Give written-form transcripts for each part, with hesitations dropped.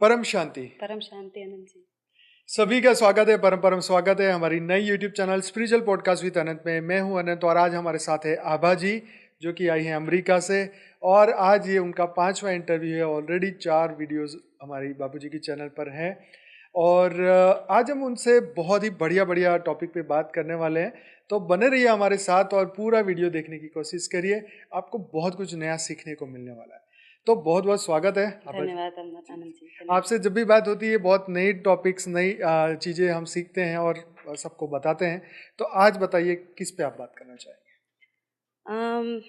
परम शांति। परम शांति अनंत जी। सभी का स्वागत है, परम परम स्वागत है हमारी नई YouTube channel spiritual podcast with Anant में। मैं हूं अनंत और आज हमारे साथ है आभा जी, जो कि आई हैं अमेरिका से। और आज ये उनका 5वां इंटरव्यू है। ऑलरेडी 4 वीडियोस हमारी बाबूजी की चैनल पर हैं और आज हम उनसे बहुत ही बढ़िया बढ़िया टॉपिक पे बात करने वाले हैं। तो बने रहिए हमारे साथ और पूरा वीडियो देखने की कोशिश करिए, आपको बहुत कुछ नया सीखने को मिलने वाला है। तो बहुत बहुत स्वागत है धन्यवाद आनंद जी। आपसे। जब भी बात होती है बहुत नई टॉपिक्स, नई चीज़ें हम सीखते हैं और सबको बताते हैं। तो आज बताइए किस पे आप बात करना चाहेंगे?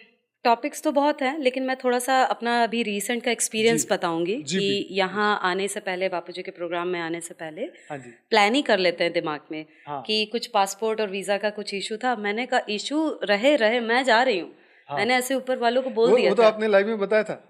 टॉपिक्स तो बहुत हैं, लेकिन मैं थोड़ा सा अपना अभी रीसेंट का एक्सपीरियंस बताऊंगी कि यहाँ आने से पहले, बापूजी के प्रोग्राम में आने से पहले प्लान ही कर लेते हैं दिमाग में कि कुछ पासपोर्ट और वीज़ा का कुछ इशू था। मैंने कहा इशू रहे मैं जा रही हूँ। मैंने ऐसे ऊपर वालों को बोल दिया वो तो आपने लाइव में बताया था।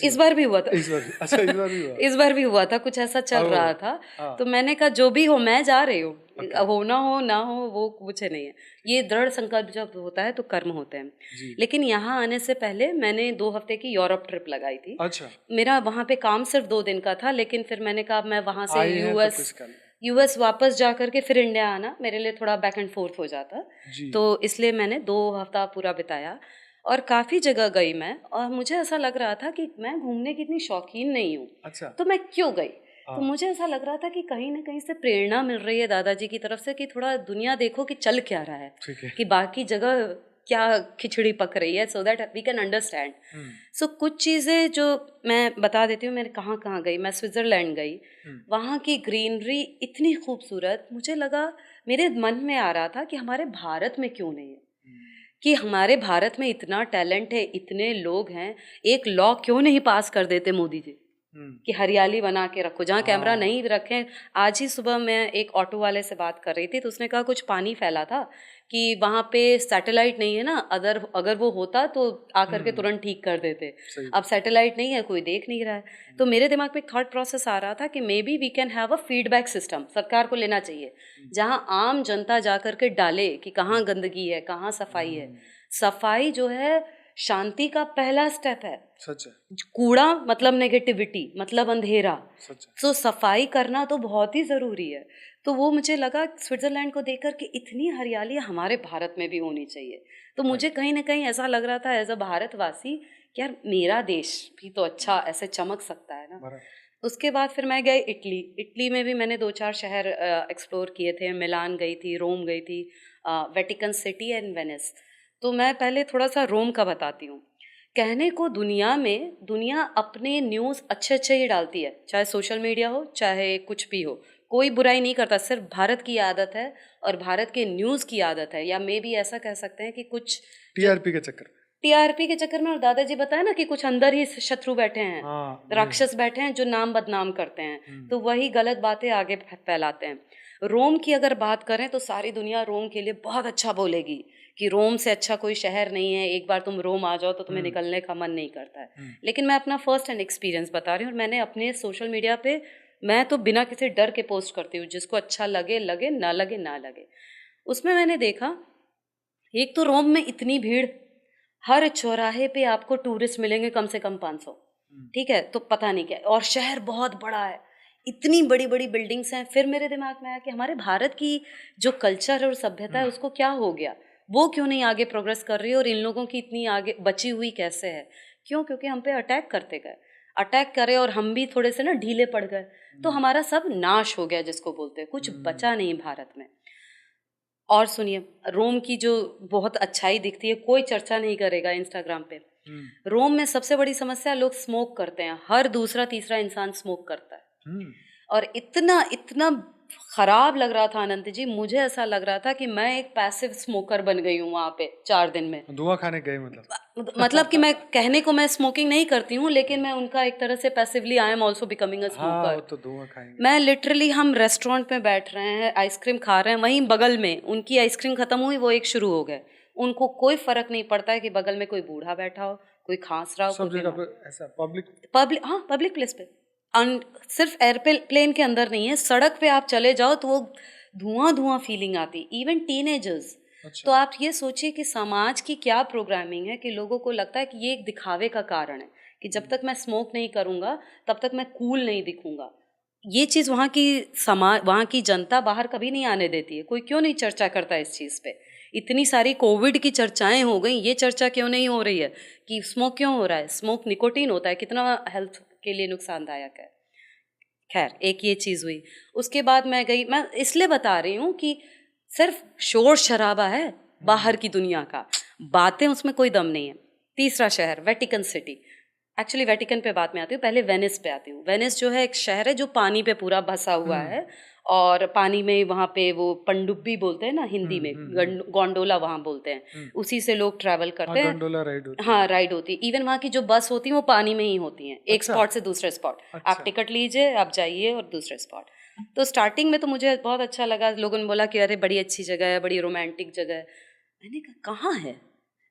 इस बार भी हुआ था। इस बार भी? अच्छा, इस बार भी हुआ। इस बार भी हुआ था, कुछ ऐसा चल रहा था। तो मैंने कहा जो भी हो मैं जा रही हूँ। हो ना हो वो मुझे नहीं है। ये दृढ़ संकल्प जब होता है तो कर्म होते हैं। लेकिन यहाँ आने से पहले मैंने 2 हफ्ते की यूरोप ट्रिप लगाई थी। अच्छा। मेरा वहाँ पे काम सिर्फ 2 दिन का था, लेकिन फिर मैंने कहा मैं वहाँ से यूएस वापस जा करके फिर इंडिया आना मेरे लिए थोड़ा बैक एंड फोर्थ हो जाता। तो इसलिए मैंने 2 हफ्ता पूरा बिताया और काफ़ी जगह गई मैं। और मुझे ऐसा लग रहा था कि मैं घूमने की इतनी शौकीन नहीं हूँ। अच्छा। तो मैं क्यों गई? तो मुझे ऐसा लग रहा था कि कहीं ना कहीं से प्रेरणा मिल रही है दादाजी की तरफ से कि थोड़ा दुनिया देखो कि चल क्या रहा है, कि बाकी जगह क्या खिचड़ी पक रही है, so that we can understand. So कुछ चीज़ें जो मैं बता देती हूँ। मैंने कहाँ कहाँ गई। मैं स्विट्ज़रलैंड गई। वहाँ की ग्रीनरी इतनी खूबसूरत, मुझे लगा, मेरे मन में आ रहा था कि हमारे भारत में क्यों नहीं है, कि हमारे भारत में इतना टैलेंट है, इतने लोग हैं, एक लॉ क्यों नहीं पास कर देते मोदी जी कि हरियाली बना के रखो, जहाँ कैमरा नहीं रखें। आज ही सुबह मैं एक ऑटो वाले से बात कर रही थी तो उसने कहा कुछ पानी फैला था कि वहाँ पे सैटेलाइट नहीं है ना, अगर वो होता तो आकर के तुरंत ठीक कर देते। अब सैटेलाइट नहीं है, कोई देख नहीं रहा है। तो मेरे दिमाग में एक थॉट प्रोसेस आ रहा था कि maybe we can have a feedback system, सरकार को लेना चाहिए, जहाँ आम जनता जा करके डाले कि कहाँ गंदगी है, कहाँ सफाई है। सफाई जो है शांति का पहला स्टेप है। सच है। कूड़ा मतलब नेगेटिविटी, मतलब अंधेरा। तो सफाई करना तो बहुत ही ज़रूरी है। तो वो मुझे लगा स्विट्ज़रलैंड को देखकर कि इतनी हरियाली हमारे भारत में भी होनी चाहिए। तो मुझे कहीं ना कहीं ऐसा लग रहा था एज अ भारतवासी कि यार मेरा देश भी तो अच्छा ऐसे चमक सकता है ना। उसके बाद फिर मैं गई इटली में भी मैंने 2-4 शहर एक्सप्लोर किए थे। मिलान गई थी, रोम गई थी, वेटिकन सिटी एंड वेनिस। तो मैं पहले थोड़ा सा रोम का बताती हूँ। कहने को दुनिया अपने न्यूज़ अच्छे अच्छे ही डालती है, चाहे सोशल मीडिया हो चाहे कुछ भी हो, कोई बुराई नहीं करता। सिर्फ भारत की आदत है और भारत के न्यूज़ की आदत है, या मे भी ऐसा कह सकते हैं कि कुछ टीआरपी के चक्कर में। और दादाजी बताया ना कि कुछ अंदर ही शत्रु बैठे हैं, राक्षस बैठे हैं जो नाम बदनाम करते हैं, तो वही गलत बातें आगे फैलाते हैं। रोम की अगर बात करें तो सारी दुनिया रोम के लिए बहुत अच्छा बोलेगी कि रोम से अच्छा कोई शहर नहीं है, एक बार तुम रोम आ जाओ तो तुम्हें निकलने का मन नहीं करता है। लेकिन मैं अपना फर्स्ट हैंड एक्सपीरियंस बता रही हूँ और मैंने अपने सोशल मीडिया पे, मैं तो बिना किसी डर के पोस्ट करती हूँ, जिसको अच्छा लगे लगे, ना लगे ना लगे। उसमें मैंने देखा, एक तो रोम में इतनी भीड़, हर चौराहे पे आपको टूरिस्ट मिलेंगे कम से कम 500। ठीक है, तो पता नहीं क्या। और शहर बहुत बड़ा है, इतनी बड़ी बड़ी बिल्डिंग्स हैं। फिर मेरे दिमाग में आया कि हमारे भारत की जो कल्चर और सभ्यता है उसको क्या हो गया, वो क्यों नहीं आगे प्रोग्रेस कर रही है, और इन लोगों की इतनी आगे बची हुई कैसे है। क्योंकि हम पे अटैक करते गए, अटैक करे और हम भी थोड़े से ना ढीले पड़ गए, तो हमारा सब नाश हो गया, जिसको बोलते हैं, कुछ बचा नहीं भारत में। और सुनिए, रोम की जो बहुत अच्छाई दिखती है, कोई चर्चा नहीं करेगा इंस्टाग्राम पे। रोम में सबसे बड़ी समस्या, लोग स्मोक करते हैं, हर दूसरा तीसरा इंसान स्मोक करता है। और इतना इतना खराब लग रहा था अनंत जी, मुझे ऐसा लग रहा था कि मैं एक पैसिव स्मोकर बन गई हूँ वहाँ पे 4 दिन में। धुआं खाने गए मतलब कि मैं कहने को मैं स्मोकिंग नहीं करती हूँ, लेकिन मैं उनका एक तरह से passively I am also becoming a smoker. तो धुआं खाएंगे। मैं लिटरली, हम रेस्टोरेंट में बैठ रहे हैं, आइसक्रीम खा रहे हैं, वहीं बगल में उनकी आइसक्रीम खत्म हुई, वो एक शुरू हो गए। उनको कोई फर्क नहीं पड़ता है कि बगल में कोई बूढ़ा बैठा हो, कोई खांस रहा हो, सब जगह पे ऐसा पब्लिक प्लेस पे। सिर्फ एयरप्लेन के अंदर नहीं है, सड़क पे आप चले जाओ तो वो धुआं फीलिंग आती, इवन टीनेजर्स। तो आप ये सोचिए कि समाज की क्या प्रोग्रामिंग है कि लोगों को लगता है कि ये एक दिखावे का कारण है कि जब तक मैं स्मोक नहीं करूँगा तब तक मैं कूल नहीं दिखूँगा। ये चीज़ वहाँ की जनता बाहर कभी नहीं आने देती है। कोई क्यों नहीं चर्चा करता इस चीज़ पे? इतनी सारी कोविड की चर्चाएं हो गई, ये चर्चा क्यों नहीं हो रही है कि स्मोक क्यों हो रहा है? स्मोक निकोटीन होता है, कितना हेल्थ के लिए नुकसानदायक है। खैर, एक ये चीज़ हुई। उसके बाद मैं गई, मैं इसलिए बता रही हूँ कि सिर्फ शोर शराबा है बाहर की दुनिया का, बातें उसमें कोई दम नहीं है। तीसरा शहर वेटिकन सिटी। एक्चुअली वेटिकन पे बाद में आती हूँ, पहले वेनिस पे आती हूँ। वेनिस जो है एक शहर है जो पानी पे पूरा बसा हुआ है, और पानी में वहाँ पे वो पनडुब्बी बोलते हैं ना हिंदी में, गोंडोला वहाँ बोलते हैं, उसी से लोग ट्रैवल करते हैं। गोंडोला राइड होती है। हाँ, राइड होती है। इवन वहाँ की जो बस होती है वो पानी में ही होती हैं, एक स्पॉट से दूसरे स्पॉट। आप टिकट लीजिए, आप जाइए और दूसरे स्पॉट। तो स्टार्टिंग में तो मुझे बहुत अच्छा लगा, लोगों ने बोला कि अरे बड़ी अच्छी जगह है, बड़ी रोमांटिक जगह है। मैंने कहा कहाँ है,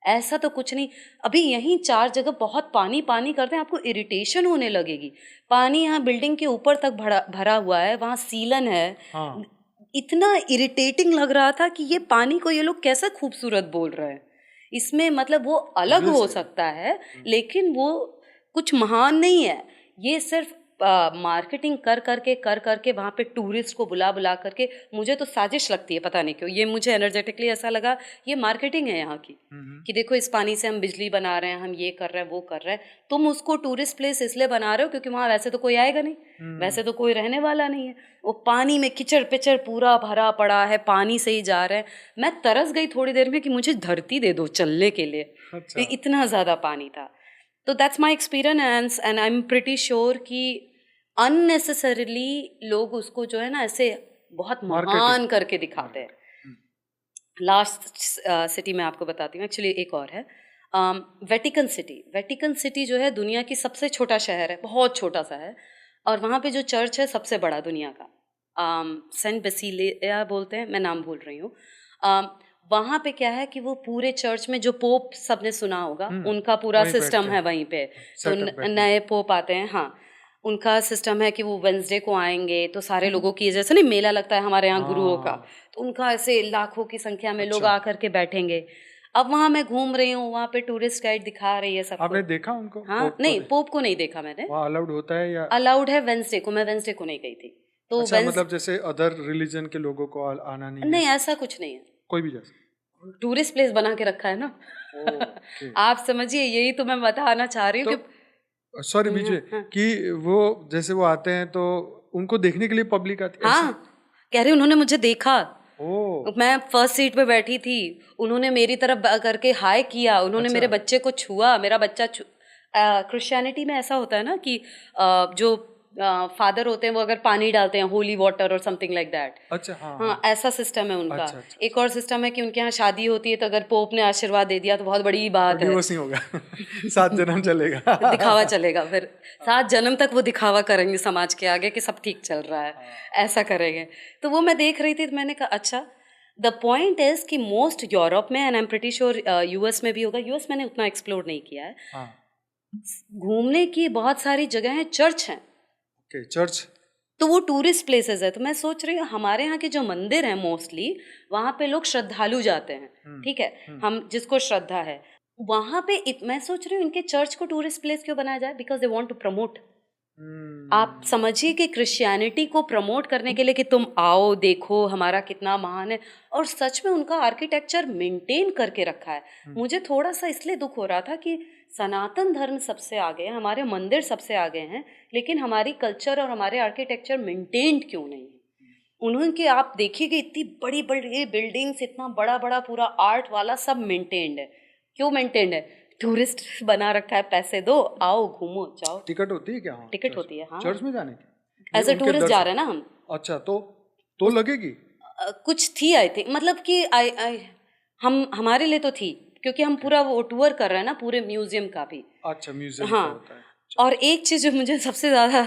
ऐसा तो कुछ नहीं। अभी यहीं 4 जगह बहुत पानी पानी करते हैं, आपको इरिटेशन होने लगेगी। पानी यहाँ बिल्डिंग के ऊपर तक भरा हुआ है, वहाँ सीलन है। हाँ। इतना इरिटेटिंग लग रहा था कि ये पानी को ये लोग कैसे खूबसूरत बोल रहे हैं। इसमें मतलब वो अलग हो सकता है, लेकिन वो कुछ महान नहीं है। ये सिर्फ मार्केटिंग कर करके वहाँ पे टूरिस्ट को बुला बुला करके, मुझे तो साजिश लगती है, पता नहीं क्यों ये मुझे एनर्जेटिकली ऐसा लगा, ये मार्केटिंग है यहाँ की, कि देखो इस पानी से हम बिजली बना रहे हैं, हम ये कर रहे हैं, वो कर रहे हैं। तुम उसको टूरिस्ट प्लेस इसलिए बना रहे हो क्योंकि वहाँ वैसे तो कोई आएगा नहीं, वैसे तो कोई रहने वाला नहीं है। वो पानी में कीचड़ पिचड़ पूरा भरा पड़ा है, पानी से ही जा रहे हैं। मैं तरस गई थोड़ी देर में कि मुझे धरती दे दो चलने के लिए। इतना ज़्यादा पानी था। तो that's my experience and I am pretty sure कि अननेसेसरीली लोग उसको जो है ना ऐसे बहुत महान करके दिखाते हैं। लास्ट सिटी मैं आपको बताती हूँ, एक्चुअली एक और है, वेटिकन सिटी। वेटिकन सिटी जो है दुनिया की सबसे छोटा शहर है, बहुत छोटा सा है, और वहाँ पे जो चर्च है सबसे बड़ा दुनिया का, सेंट बेसिलिया बोलते हैं, मैं नाम भूल रही हूँ। वहाँ पे क्या है कि वो पूरे चर्च में जो पोप सबने सुना होगा, उनका पूरा सिस्टम है वहीं पे। तो नए पोप आते हैं, हाँ, उनका सिस्टम है कि वो वेंसडे को आएंगे, तो सारे लोगों की, जैसे नहीं मेला लगता है हमारे यहाँ गुरुओं का, तो उनका ऐसे लाखों की संख्या में लोग आकर के बैठेंगे। अब वहाँ मैं घूम रही हूँ, वहाँ पे टूरिस्ट गाइड दिखा रही है सबको। आपने देखा उनको? हाँ, नहीं, पोप को नहीं देखा मैंने। वहाँ अलाउड होता है या? अलाउड है वेंसडे को, मैं वेंसडे को नहीं गई थी। तो अच्छा, मतलब जैसे अदर रिलीजन के लोगों को आना नहीं है? नहीं, ऐसा कुछ नहीं है, कोई भी जैसे टूरिस्ट प्लेस बना के रखा है ना। आप समझिए, यही तो मैं बताना चाह रही हूँ कि सॉरी विजय, कि वो जैसे वो आते हैं तो उनको देखने के लिए पब्लिक आती है? हाँ, कह रही उन्होंने मुझे देखा। ओह, मैं फर्स्ट सीट पे बैठी थी, उन्होंने मेरी तरफ करके हाय किया, उन्होंने मेरे बच्चे को छुआ, मेरा बच्चा क्रिश्चियनिटी में ऐसा होता है ना कि जो फादर होते हैं वो अगर पानी डालते हैं, होली वाटर और समथिंग लाइक दैट। अच्छा, हाँ, हाँ, ऐसा सिस्टम है उनका। अच्छा। एक और सिस्टम है कि उनके यहाँ शादी होती है तो अगर पोप ने आशीर्वाद दे दिया तो बहुत बड़ी बात है, डिवोर्स नहीं होगा। 7 जन्म चलेगा। दिखावा चलेगा, फिर 7 जन्म तक वो दिखावा करेंगे समाज के आगे कि सब ठीक चल रहा है, ऐसा करेंगे। तो वो मैं देख रही थी, तो मैंने कहा अच्छा, द पॉइंट इज कि मोस्ट यूरोप में, and I am pretty sure US में भी होगा, यूएस मैंने उतना एक्सप्लोर नहीं किया है, घूमने की बहुत सारी जगह हैं, चर्च हैं। चर्च तो वो टूरिस्ट प्लेसेस है। तो मैं सोच रही हूँ हमारे यहाँ के जो मंदिर हैं मोस्टली, वहाँ पे लोग श्रद्धालु जाते हैं, ठीक है, हम जिसको श्रद्धा है वहाँ पे मैं सोच रही हूँ इनके चर्च को टूरिस्ट प्लेस क्यों बनाया जाए, because they want to promote. आप समझिए कि क्रिश्चियनिटी को प्रमोट करने के लिए कि तुम आओ देखो हमारा कितना महान है, और सच में उनका आर्किटेक्चर मेंटेन करके रखा है। मुझे थोड़ा सा इसलिए दुख हो रहा था कि सनातन धर्म सबसे आगे है, हमारे मंदिर सबसे आगे हैं, लेकिन हमारी कल्चर और हमारे आर्किटेक्चर मेंटेन्ड क्यों नहीं है। उन्होंने आप देखिएगा इतनी बड़ी बड़ी बिल्डिंग्स, इतना बड़ा बड़ा पूरा आर्ट वाला सब मेंटेन्ड है। क्यों मेंटेन्ड है? टूरिस्ट बना रखा है, पैसे दो, आओ घूमो जाओ। टिकट होती है क्या? टिकट होती है, हाँ, चर्च में जाने की। एज ए टूरिस्ट जा रहे हैं ना हम। अच्छा, तो लगेगी कुछ थी, आई थिंक, मतलब कि हम हमारे लिए तो थी, क्योंकि हम पूरा वो टूर कर रहे हैं ना पूरे म्यूजियम का भी। अच्छा, म्यूजियम हाँ, का होता है। और एक चीज़ जो मुझे सबसे ज़्यादा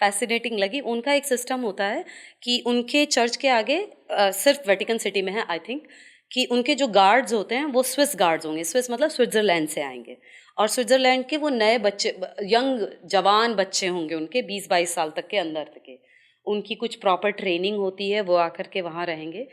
फैसिनेटिंग लगी, उनका एक सिस्टम होता है कि उनके चर्च के आगे, सिर्फ वेटिकन सिटी में है आई थिंक, कि उनके जो गार्ड्स होते हैं वो स्विस गार्ड्स होंगे। स्विस मतलब स्विट्ज़रलैंड से आएंगे, और स्विट्ज़रलैंड के वो नए बच्चे, यंग जवान बच्चे होंगे उनके 20-22 साल तक के अंदर के, उनकी कुछ प्रॉपर ट्रेनिंग होती है, वो आकर के वहाँ रहेंगे।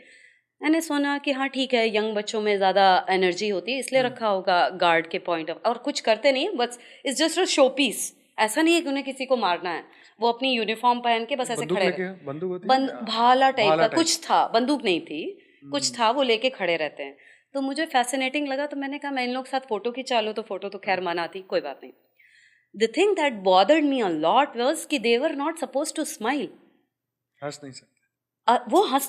मैंने सुना कि हाँ ठीक है, यंग बच्चों में ज़्यादा एनर्जी होती है इसलिए रखा होगा गार्ड के पॉइंट ऑफ, और कुछ करते नहीं, बस it's just a showpiece. ऐसा नहीं है कि उन्हें किसी को मारना है, वो अपनी यूनिफॉर्म पहन के बस ऐसे बंदूक खड़े लेके, रहते। बंदूक होती है या भाला टाइप भाला का टाइप? कुछ था, बंदूक नहीं थी, कुछ था, वो लेके खड़े रहते हैं। तो मुझे फैसिनेटिंग लगा, तो मैंने कहा मैं इन लोग के साथ फोटो खिंचा लूँ, तो फोटो तो खैर मना थी, कोई बात नहीं। The thing that bothered me a lot was कि they were not supposed to smile. हंस नहीं सकते।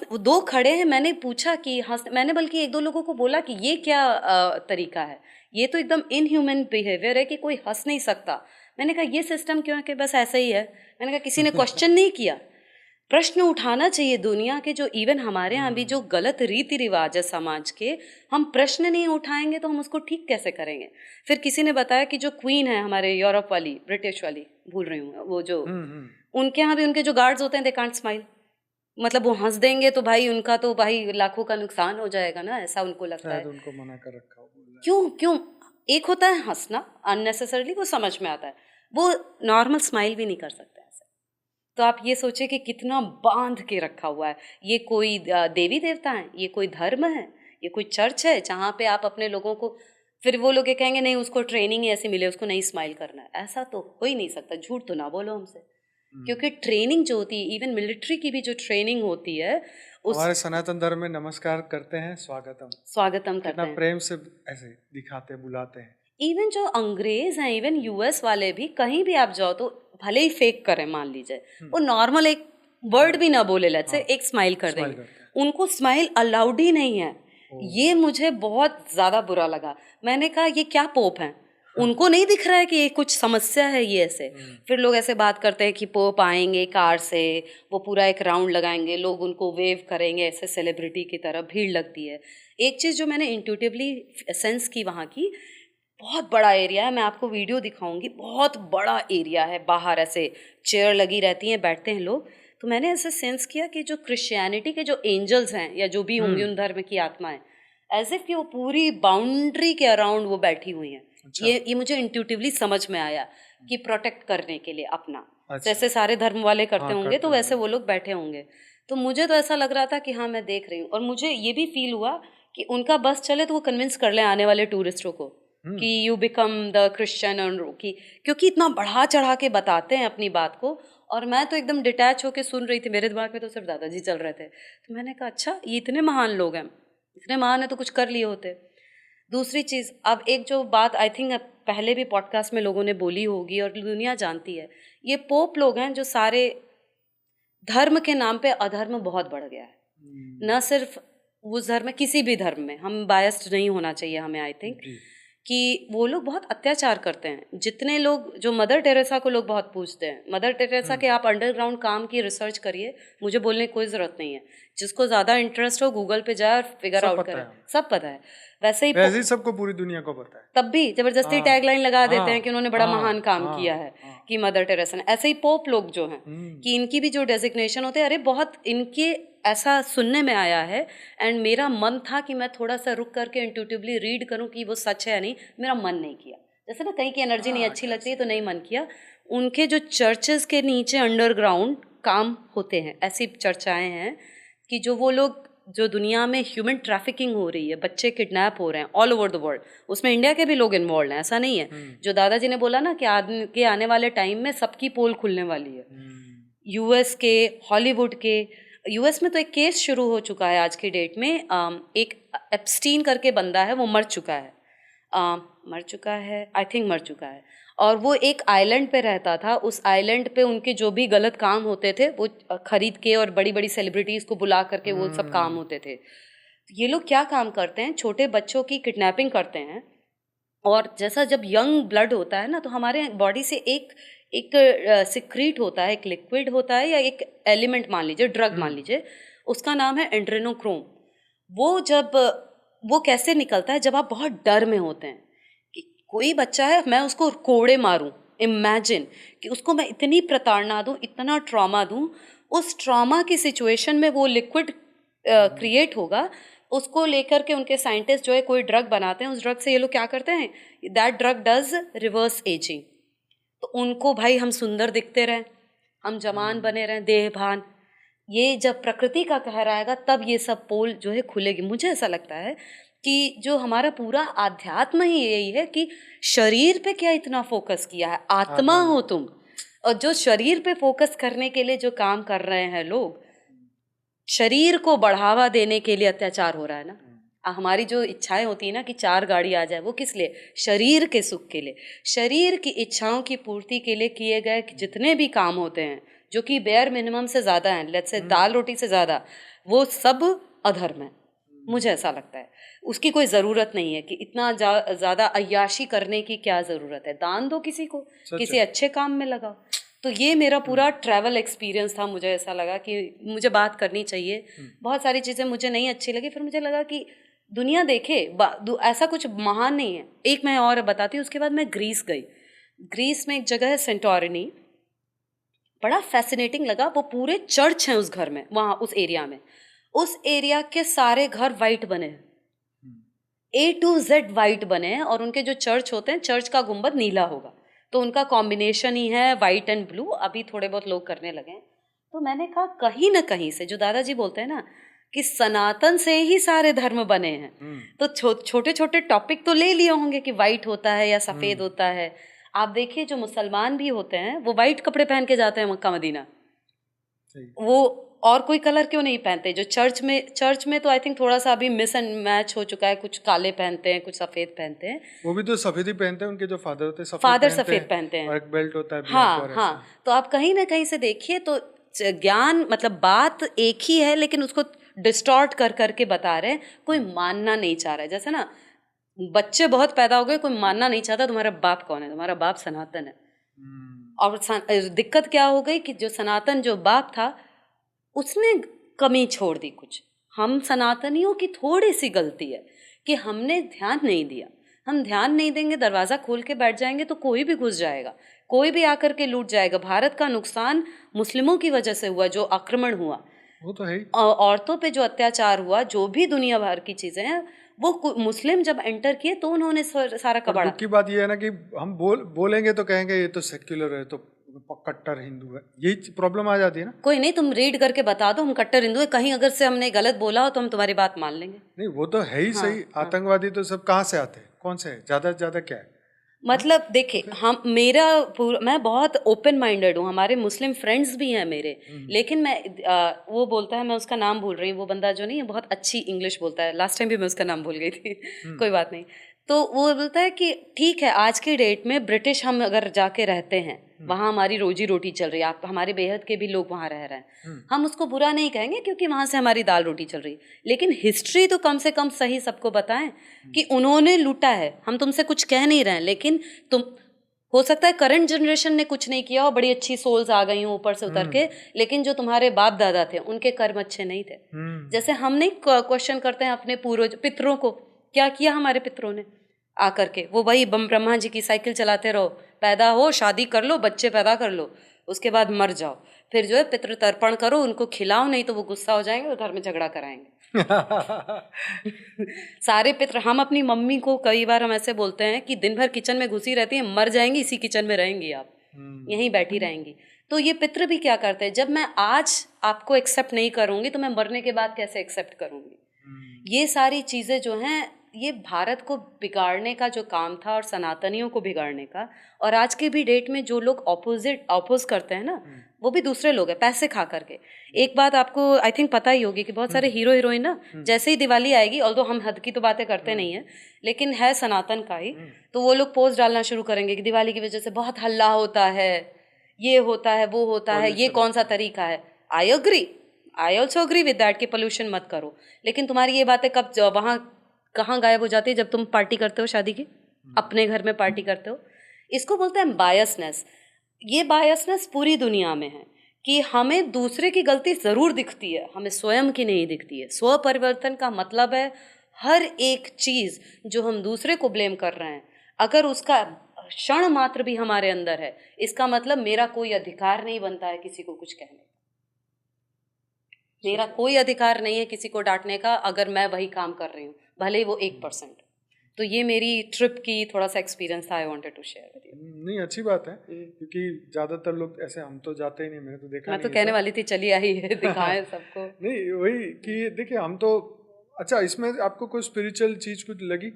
वो दो खड़े हैं, मैंने पूछा कि हंस, मैंने बल्कि एक दो लोगों को बोला कि ये क्या तरीका है, ये तो एकदम इनह्यूमन बिहेवियर है कि कोई हंस नहीं सकता। मैंने कहा ये सिस्टम क्यों है कि बस ऐसा ही है। मैंने कहा किसी ने क्वेश्चन नहीं किया, प्रश्न उठाना चाहिए। दुनिया के जो इवन हमारे यहाँ भी जो गलत रीति रिवाज है समाज के, हम प्रश्न नहीं उठाएंगे तो हम उसको ठीक कैसे करेंगे। फिर किसी ने बताया कि जो क्वीन है हमारे यूरोप वाली, ब्रिटिश वाली, भूल रही हूँ वो जो, उनके यहाँ भी उनके जो गार्ड्स होते हैं दे कांट स्माइल, मतलब वो हंस देंगे तो भाई उनका तो भाई लाखों का नुकसान हो जाएगा ना, ऐसा उनको लगता है। उनको मना कर रखा हो, क्यों क्यों, एक होता है हंसना अननेसेसरली, वो समझ में आता है, वो नॉर्मल स्माइल भी नहीं कर सकते ऐसे। तो आप ये सोचिए कि कितना बांध के रखा हुआ है। ये कोई देवी देवता है, ये कोई धर्म है, ये कोई चर्च है जहाँ पे आप अपने लोगों को, फिर वो लोग ये कहेंगे नहीं उसको ट्रेनिंग ही ऐसी मिले, उसको नहीं स्माइल करना है। ऐसा तो हो ही नहीं सकता, झूठ तो ना बोलो हमसे। क्योंकि ट्रेनिंग जो होती है, इवन मिलिट्री की भी जो ट्रेनिंग होती है, उस हमारे सनातन धर्म में नमस्कार करते हैं, स्वागतम स्वागतम करते कितना हैं, प्रेम से ऐसे दिखाते हैं, बुलाते हैं। इवन जो अंग्रेज हैं, इवन यूएस वाले भी, कहीं भी आप जाओ तो भले ही फेक करें, मान लीजिए वो नॉर्मल एक वर्ड भी ना बोले, लेट्स से एक स्माइल कर देंगे, उनको स्माइल अलाउड ही नहीं है। ये मुझे बहुत ज्यादा बुरा लगा। मैंने कहा ये क्या पोप हैं, उनको नहीं दिख रहा है कि ये कुछ समस्या है ये ऐसे। फिर लोग ऐसे बात करते हैं कि पोप आएंगे कार से, वो पूरा एक राउंड लगाएंगे, लोग उनको वेव करेंगे ऐसे सेलिब्रिटी की तरह, भीड़ लगती है। एक चीज़ जो मैंने इंट्यूटिवली सेंस की वहाँ की, बहुत बड़ा एरिया है, मैं आपको वीडियो दिखाऊंगी, बहुत बड़ा एरिया है, बाहर ऐसे चेयर लगी रहती हैं, बैठते हैं लोग। तो मैंने ऐसे सेंस किया कि जो क्रिश्चियनिटी के जो एंजल्स हैं या जो भी होंगी उन धर्म की आत्माएं, एज इफ कि वो पूरी बाउंड्री के अराउंड वो बैठी हुई हैं। अच्छा। ये मुझे इंट्यूटिवली समझ में आया कि प्रोटेक्ट करने के लिए अपना, अच्छा। जैसे सारे धर्म वाले करते होंगे तो वैसे वो लोग बैठे होंगे। तो मुझे तो ऐसा लग रहा था कि हाँ मैं देख रही हूँ, और मुझे ये भी फील हुआ कि उनका बस चले तो वो कन्विंस कर ले आने वाले टूरिस्टों को कि यू बिकम द क्रिश्चियन, और क्योंकि इतना बढ़ा चढ़ा के बताते हैं अपनी बात को। और मैं तो एकदम डिटैच होके सुन रही थी, मेरे दिमाग में तो सिर्फ दादाजी चल रहे थे। तो मैंने कहा अच्छा ये इतने महान लोग हैं, इतने महान है तो कुछ कर लिए होते। दूसरी चीज़, अब एक जो बात आई थिंक पहले भी पॉडकास्ट में लोगों ने बोली होगी और दुनिया जानती है, ये पोप लोग हैं जो सारे धर्म के नाम पे अधर्म बहुत बढ़ गया है। न सिर्फ उस धर्म में, किसी भी धर्म में, हम बायस्ड नहीं होना चाहिए हमें, आई थिंक कि वो लोग बहुत अत्याचार करते हैं। जितने लोग, जो मदर टेरेसा को लोग बहुत पूछते हैं, मदर टेरेसा के आप अंडरग्राउंड काम की रिसर्च करिए, मुझे बोलने की कोई ज़रूरत नहीं है। जिसको ज़्यादा इंटरेस्ट हो गूगल पे जाए और फिगर आउट करे, सब पता है। वैसे ही सबको पूरी दुनिया को पता है, तब भी जबरदस्ती टैगलाइन लगा देते हैं कि उन्होंने बड़ा महान काम किया है कि मदर टेरेसा ने। ऐसे ही पोप लोग जो हैं कि इनकी भी जो डेजिग्नेशन होते हैं, अरे बहुत इनके ऐसा सुनने में आया है। एंड मेरा मन था कि मैं थोड़ा सा रुक करके इंट्यूटिवली रीड करूं कि वो सच है या नहीं, मेरा मन नहीं किया। जैसे ना कहीं की एनर्जी नहीं अच्छी लगती है तो नहीं मन किया। उनके जो चर्चेस के नीचे अंडरग्राउंड काम होते हैं, ऐसी चर्चाएं हैं कि जो वो लोग, जो दुनिया में ह्यूमन ट्रैफिकिंग हो रही है, बच्चे किडनैप हो रहे हैं ऑल ओवर द वर्ल्ड, उसमें इंडिया के भी लोग इन्वॉल्व हैं, ऐसा नहीं है। जो दादाजी ने बोला ना कि आने वाले टाइम में सबकी पोल खुलने वाली है, यूएस के, हॉलीवुड के। यूएस में तो एक केस शुरू हो चुका है आज की डेट में, एक एप्स्टीन करके बंदा है, वो मर चुका है, आई थिंक मर चुका है। और वो एक आइलैंड पे रहता था, उस आइलैंड पे उनके जो भी गलत काम होते थे वो खरीद के, और बड़ी बड़ी सेलिब्रिटीज़ को बुला करके वो सब काम होते थे। ये लोग क्या काम करते हैं, छोटे बच्चों की किडनैपिंग करते हैं। और जैसा जब यंग ब्लड होता है ना, तो हमारे बॉडी से एक सिक्रीट होता है, एक लिक्विड होता है या एक एलिमेंट मान लीजिए, ड्रग मान लीजिए, उसका नाम है एड्रेनोक्रोम। वो कैसे निकलता है, जब आप बहुत डर में होते हैं कि कोई बच्चा है, मैं उसको कोड़े मारूं, इमेजिन कि उसको मैं इतनी प्रताड़ना दूं, इतना ट्रॉमा दूं, उस ट्रॉमा की सिचुएशन में वो लिक्विड क्रिएट होगा। उसको लेकर के उनके साइंटिस्ट जो है कोई ड्रग बनाते हैं, उस ड्रग से ये लोग क्या करते हैं, that drug does reverse ageing. तो उनको भाई हम सुंदर दिखते रहें, हम जवान बने रहें, देह भान, ये जब प्रकृति का कहर आएगा तब ये सब पोल जो है खुलेगी। मुझे ऐसा लगता है कि जो हमारा पूरा आध्यात्म ही यही है कि शरीर पे क्या इतना फोकस किया है, आत्मा हो तुम, और जो शरीर पे फोकस करने के लिए जो काम कर रहे हैं लोग, शरीर को बढ़ावा देने के लिए अत्याचार हो रहा है ना। हमारी जो इच्छाएं होती है ना कि 4 गाड़ी आ जाए, वो किस लिए? शरीर के सुख के लिए, शरीर की इच्छाओं की पूर्ति के लिए किए गए जितने भी काम होते हैं जो कि बेयर मिनिमम से ज़्यादा हैं, लेट्स से दाल रोटी से ज़्यादा, वो सब अधर्म है। मुझे ऐसा लगता है उसकी कोई ज़रूरत नहीं है कि इतना ज़्यादा अय्याशी करने की क्या ज़रूरत है। दान दो किसी को, किसी अच्छे काम में लगाओ। तो ये मेरा पूरा ट्रैवल एक्सपीरियंस था। मुझे ऐसा लगा कि मुझे बात करनी चाहिए। बहुत सारी चीज़ें मुझे नहीं अच्छी लगी, फिर मुझे लगा कि दुनिया देखे, ऐसा कुछ महान नहीं है। एक मैं और बताती हूँ, उसके बाद मैं ग्रीस गई। ग्रीस में एक जगह है सेंटोरिनी, बड़ा फैसिनेटिंग लगा। वो पूरे चर्च हैं उस घर में, वहाँ उस एरिया में। उस एरिया के सारे घर वाइट बने हैं, A to Z वाइट बने हैं, और उनके जो चर्च होते हैं, चर्च का गुंबद नीला होगा, तो उनका कॉम्बिनेशन ही है वाइट एंड ब्लू। अभी थोड़े बहुत लोग करने लगे हैं। तो मैंने कहा कहीं ना कहीं से, जो दादाजी बोलते हैं ना कि सनातन से ही सारे धर्म बने हैं, तो छोटे छोटे टॉपिक तो ले लिए होंगे कि वाइट होता है या सफ़ेद होता है। आप देखिए जो मुसलमान भी होते हैं वो वाइट कपड़े पहन के जाते हैं मक्का मदीना, वो और कोई कलर क्यों नहीं पहनते? जो चर्च में तो आई थिंक थोड़ा सा अभी मिस एंड मैच हो चुका है, कुछ काले पहनते हैं, कुछ सफेद पहनते हैं। वो भी तो सफेद ही पहनते हैं, उनके जो फादर होते हैं फादर सफेद पहनते हैं, और एक बेल्ट होता है ब्लैक। हाँ और हाँ। तो आप कहीं ना कहीं से देखिए तो ज्ञान मतलब बात एक ही है, लेकिन उसको डिस्टॉर्ट कर करके बता रहे हैं। कोई मानना नहीं चाह रहा है। जैसे ना बच्चे बहुत पैदा हो गए, कोई मानना नहीं चाहता तुम्हारा बाप कौन है, तुम्हारा बाप सनातन है। और दिक्कत क्या हो गई कि जो सनातन जो बाप था उसने कमी छोड़ दी कुछ। हम सनातनियों की थोड़ी सी गलती है कि हमने ध्यान नहीं दिया। हम ध्यान नहीं देंगे, दरवाज़ा खोल के बैठ जाएंगे तो कोई भी घुस जाएगा, कोई भी आकर के लूट जाएगा। भारत का नुकसान मुस्लिमों की वजह से हुआ, जो आक्रमण हुआ, वो तो है ही। औरतों पे जो अत्याचार हुआ, जो भी दुनिया भर की चीज़ें हैं, वो मुस्लिम जब एंटर किए तो उन्होंने सारा कबाड़ा। दुख की बात यह है ना कि हम बोलेंगे तो कहेंगे ये तो सेक्युलर है, तो कट्टर हिंदू है। यही प्रॉब्लम आ जाती है ना। कोई नहीं, तुम रीड करके बता दो हम कट्टर हिंदू है, कहीं अगर से हमने गलत बोला हो तो हम तुम्हारी बात मान लेंगे। नहीं वो तो है ही। हाँ, सही। हाँ। आतंकवादी तो सब कहाँ से आते हैं, कौन से है, ज्यादा से ज्यादा क्या है? मतलब देखिए, हम मैं बहुत ओपन माइंडेड हूँ, हमारे मुस्लिम फ्रेंड्स भी हैं मेरे, लेकिन वो बोलता है, मैं उसका नाम भूल रही हूँ, वो बंदा जो नहीं है बहुत अच्छी इंग्लिश बोलता है, लास्ट टाइम भी मैं उसका नाम भूल गई थी कोई बात नहीं। तो वो बोलता है कि ठीक है, आज की डेट में ब्रिटिश हम अगर जाके रहते हैं, वहाँ हमारी रोजी रोटी चल रही है, आप हमारे बेहद के भी लोग वहाँ रह रहे हैं, हम उसको बुरा नहीं कहेंगे क्योंकि वहाँ से हमारी दाल रोटी चल रही है। लेकिन हिस्ट्री तो कम से कम सही सबको बताएं कि उन्होंने लूटा है। हम तुमसे कुछ कह नहीं रहे हैं, लेकिन तुम, हो सकता है करंट जनरेशन ने कुछ नहीं किया और बड़ी अच्छी सोल्स आ गई हूँ ऊपर से उतर के, लेकिन जो तुम्हारे बाप दादा थे उनके कर्म अच्छे नहीं थे। जैसे हम नहीं क्वेश्चन करते हैं अपने पूर्वज पितरों को, क्या किया हमारे पितरों ने आकर के? वो वही ब्रह्मा जी की साइकिल चलाते रहो, पैदा हो, शादी कर लो, बच्चे पैदा कर लो, उसके बाद मर जाओ, फिर जो है पितृ तर्पण करो, उनको खिलाओ, नहीं तो वो गुस्सा हो जाएंगे और घर में झगड़ा कराएंगे सारे पितृ, हम अपनी मम्मी को कई बार हम ऐसे बोलते हैं कि दिन भर किचन में घुसी रहती है, मर जाएंगी इसी किचन में रहेंगी आप, यहीं बैठी रहेंगी। तो ये पितृ भी क्या करते हैं, जब मैं आज आपको एक्सेप्ट नहीं करूंगी तो मैं मरने के बाद कैसे एक्सेप्ट करूंगी? ये सारी चीज़ें जो हैं, ये भारत को बिगाड़ने का जो काम था और सनातनियों को बिगाड़ने का, और आज के भी डेट में जो लोग अपोज करते हैं ना, वो भी दूसरे लोग हैं पैसे खा करके। एक बात आपको आई थिंक पता ही होगी कि बहुत सारे हीरो हीरोइन ना, जैसे ही दिवाली आएगी, ऑल्दो हम हद की तो बातें करते नहीं हैं, लेकिन है सनातन का ही, तो वो लोग पोस्ट डालना शुरू करेंगे कि दिवाली की वजह से बहुत हल्ला होता है, ये होता है, वो होता है, ये कौन सा तरीका है। I also agree with that कि पोल्यूशन मत करो, लेकिन तुम्हारी ये बातें कब वहाँ कहाँ गायब हो जाती है जब तुम पार्टी करते हो शादी की, अपने घर में पार्टी करते हो। इसको बोलते हैं बायसनेस। ये बायसनेस पूरी दुनिया में है कि हमें दूसरे की गलती ज़रूर दिखती है, हमें स्वयं की नहीं दिखती है। स्व परिवर्तन का मतलब है हर एक चीज़ जो हम दूसरे को ब्लेम कर रहे हैं, अगर उसका क्षण मात्र भी हमारे अंदर है, इसका मतलब मेरा कोई अधिकार नहीं बनता है किसी को कुछ कहने का, मेरा कोई अधिकार नहीं है किसी को डांटने का, अगर मैं वही काम कर रही हूँ, भले ही वो 1%। तो ये मेरी ट्रिप की थोड़ा सा एक्सपीरियंस था, I wanted to share with you. नहीं, अच्छी बात है, क्योंकि ज्यादातर लोग ऐसे, हम तो जाते ही नहीं, मैंने तो देखा मैं नहीं तो कहने वाली थी चली आई है दिखाएं सबको। नहीं, वही कि देखिए हम तो, अच्छा इसमें आपको कोई स्पिरिचुअल चीज कुछ लगी,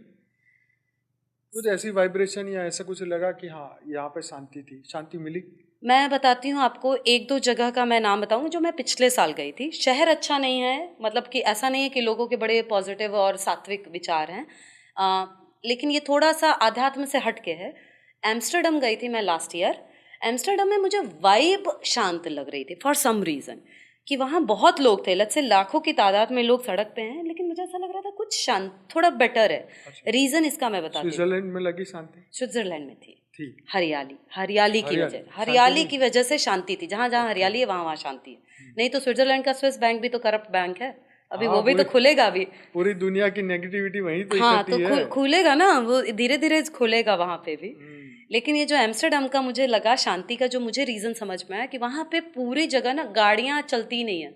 कुछ ऐसी वाइब्रेशन या ऐसा कुछ लगा कि हाँ यहाँ पे शांति थी, शांति मिली? मैं बताती हूँ आपको, एक दो जगह का मैं नाम बताऊँ जो मैं पिछले साल गई थी। शहर अच्छा नहीं है, मतलब कि ऐसा नहीं है कि लोगों के बड़े पॉजिटिव और सात्विक विचार हैं, लेकिन ये थोड़ा सा आध्यात्म से हट के है। एम्स्टर्डम गई थी मैं लास्ट ईयर। एम्स्टर्डम में मुझे वाइब शांत लग रही थी फॉर सम रीज़न, कि वहाँ बहुत लोग थे, लग से लाखों की तादाद में लोग सड़क पे हैं, लेकिन मुझे ऐसा लग रहा था कुछ शांत, थोड़ा बेटर है। अच्छा। रीज़न इसका मैं बताती हूँ। स्विट्जरलैंड में लगी शांति? स्विट्जरलैंड में थी। ठीक। हरियाली की वजह से शांति थी। जहाँ जहाँ हरियाली है वहाँ वहाँ शांति है। नहीं तो स्विट्जरलैंड का स्विस बैंक भी तो करप्ट बैंक है, अभी वो भी तो खुलेगा अभी। पूरी दुनिया की नेगेटिविटी वहीं तो हाँ, इकट्ठी है। तो खुलेगा ना, वो धीरे धीरे खुलेगा वहाँ पे भी। लेकिन ये जो एम्स्टर्डम का मुझे लगा शांति का, जो मुझे रीजन समझ में आया कि वहाँ पे पूरी जगह ना गाड़ियाँ चलती नहीं है,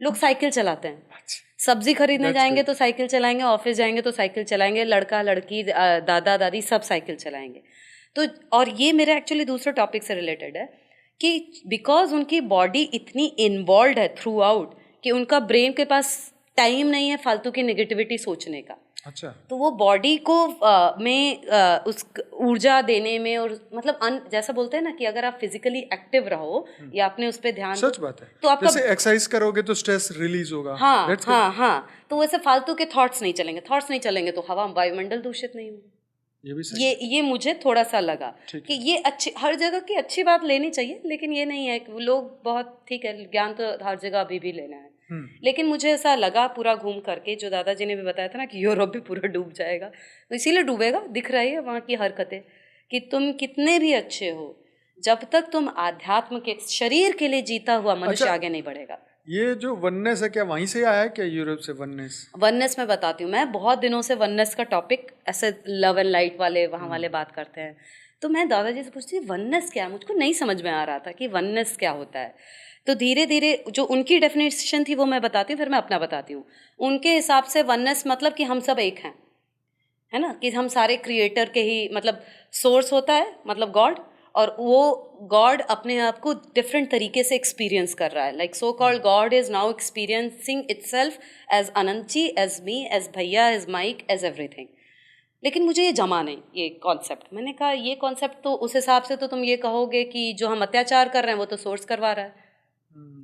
लोग साइकिल चलाते हैं। सब्जी खरीदने जाएंगे तो साइकिल चलाएंगे, ऑफिस जाएंगे तो साइकिल चलाएंगे, लड़का लड़की दादा दादी सब साइकिल चलाएंगे। तो और ये मेरे एक्चुअली दूसरे टॉपिक से रिलेटेड है कि बिकॉज उनकी बॉडी इतनी इन्वॉल्व है थ्रू आउट कि उनका ब्रेन के पास टाइम नहीं है फालतू की नेगेटिविटी सोचने का। अच्छा। तो वो बॉडी को उस ऊर्जा देने में, और मतलब जैसा बोलते हैं ना कि अगर आप फिजिकली एक्टिव रहो या आपने उस पर ध्यान, सच बात है, तो आपका जैसे एक्सरसाइज करोगे तो स्ट्रेस रिलीज होगा। हाँ हाँ हाँ, तो वैसे फालतू के थॉट्स नहीं चलेंगे तो हवा वायुमंडल दूषित नहीं होगा। ये भी सही। ये मुझे थोड़ा सा लगा कि ये अच्छी, हर जगह की अच्छी बात लेनी चाहिए, लेकिन ये नहीं है कि लोग बहुत, ठीक है ज्ञान तो हर जगह अभी भी लेना है, लेकिन मुझे ऐसा लगा पूरा घूम करके, जो दादाजी ने भी बताया था ना कि यूरोप भी पूरा डूब जाएगा, तो इसीलिए डूबेगा, दिख रही है वहाँ की हरकतें कि तुम कितने भी अच्छे हो, जब तक तुम आध्यात्म के शरीर के लिए जीता हुआ मनुष्य आगे नहीं बढ़ेगा। ये जो वननेस है, क्या वहीं से आया है क्या, यूरोप से वननेस मैं बताती हूँ। मैं बहुत दिनों से वननेस का टॉपिक, ऐसे लव एंड लाइट वाले वहाँ वाले बात करते हैं, तो मैं दादाजी से पूछती थी वननेस क्या है, मुझको नहीं समझ में आ रहा था कि वननेस क्या होता है। तो धीरे धीरे जो उनकी डेफिनेशन थी वो मैं बताती हूँ, फिर मैं अपना बताती हूँ। उनके हिसाब से वननेस मतलब कि हम सब एक हैं, है ना, कि हम सारे क्रिएटर के ही, मतलब सोर्स होता है, मतलब गॉड, और वो गॉड अपने आप को डिफरेंट तरीके से एक्सपीरियंस कर रहा है। Like so called God is now experiencing itself as Anant ji, as me, as भैया, एज माइक, एज एवरीथिंग। लेकिन मुझे ये जमा नहीं, ये कॉन्सेप्ट। मैंने कहा ये कॉन्सेप्ट तो उस हिसाब से तो तुम ये कहोगे कि जो हम अत्याचार कर रहे हैं वो तो सोर्स करवा रहा है।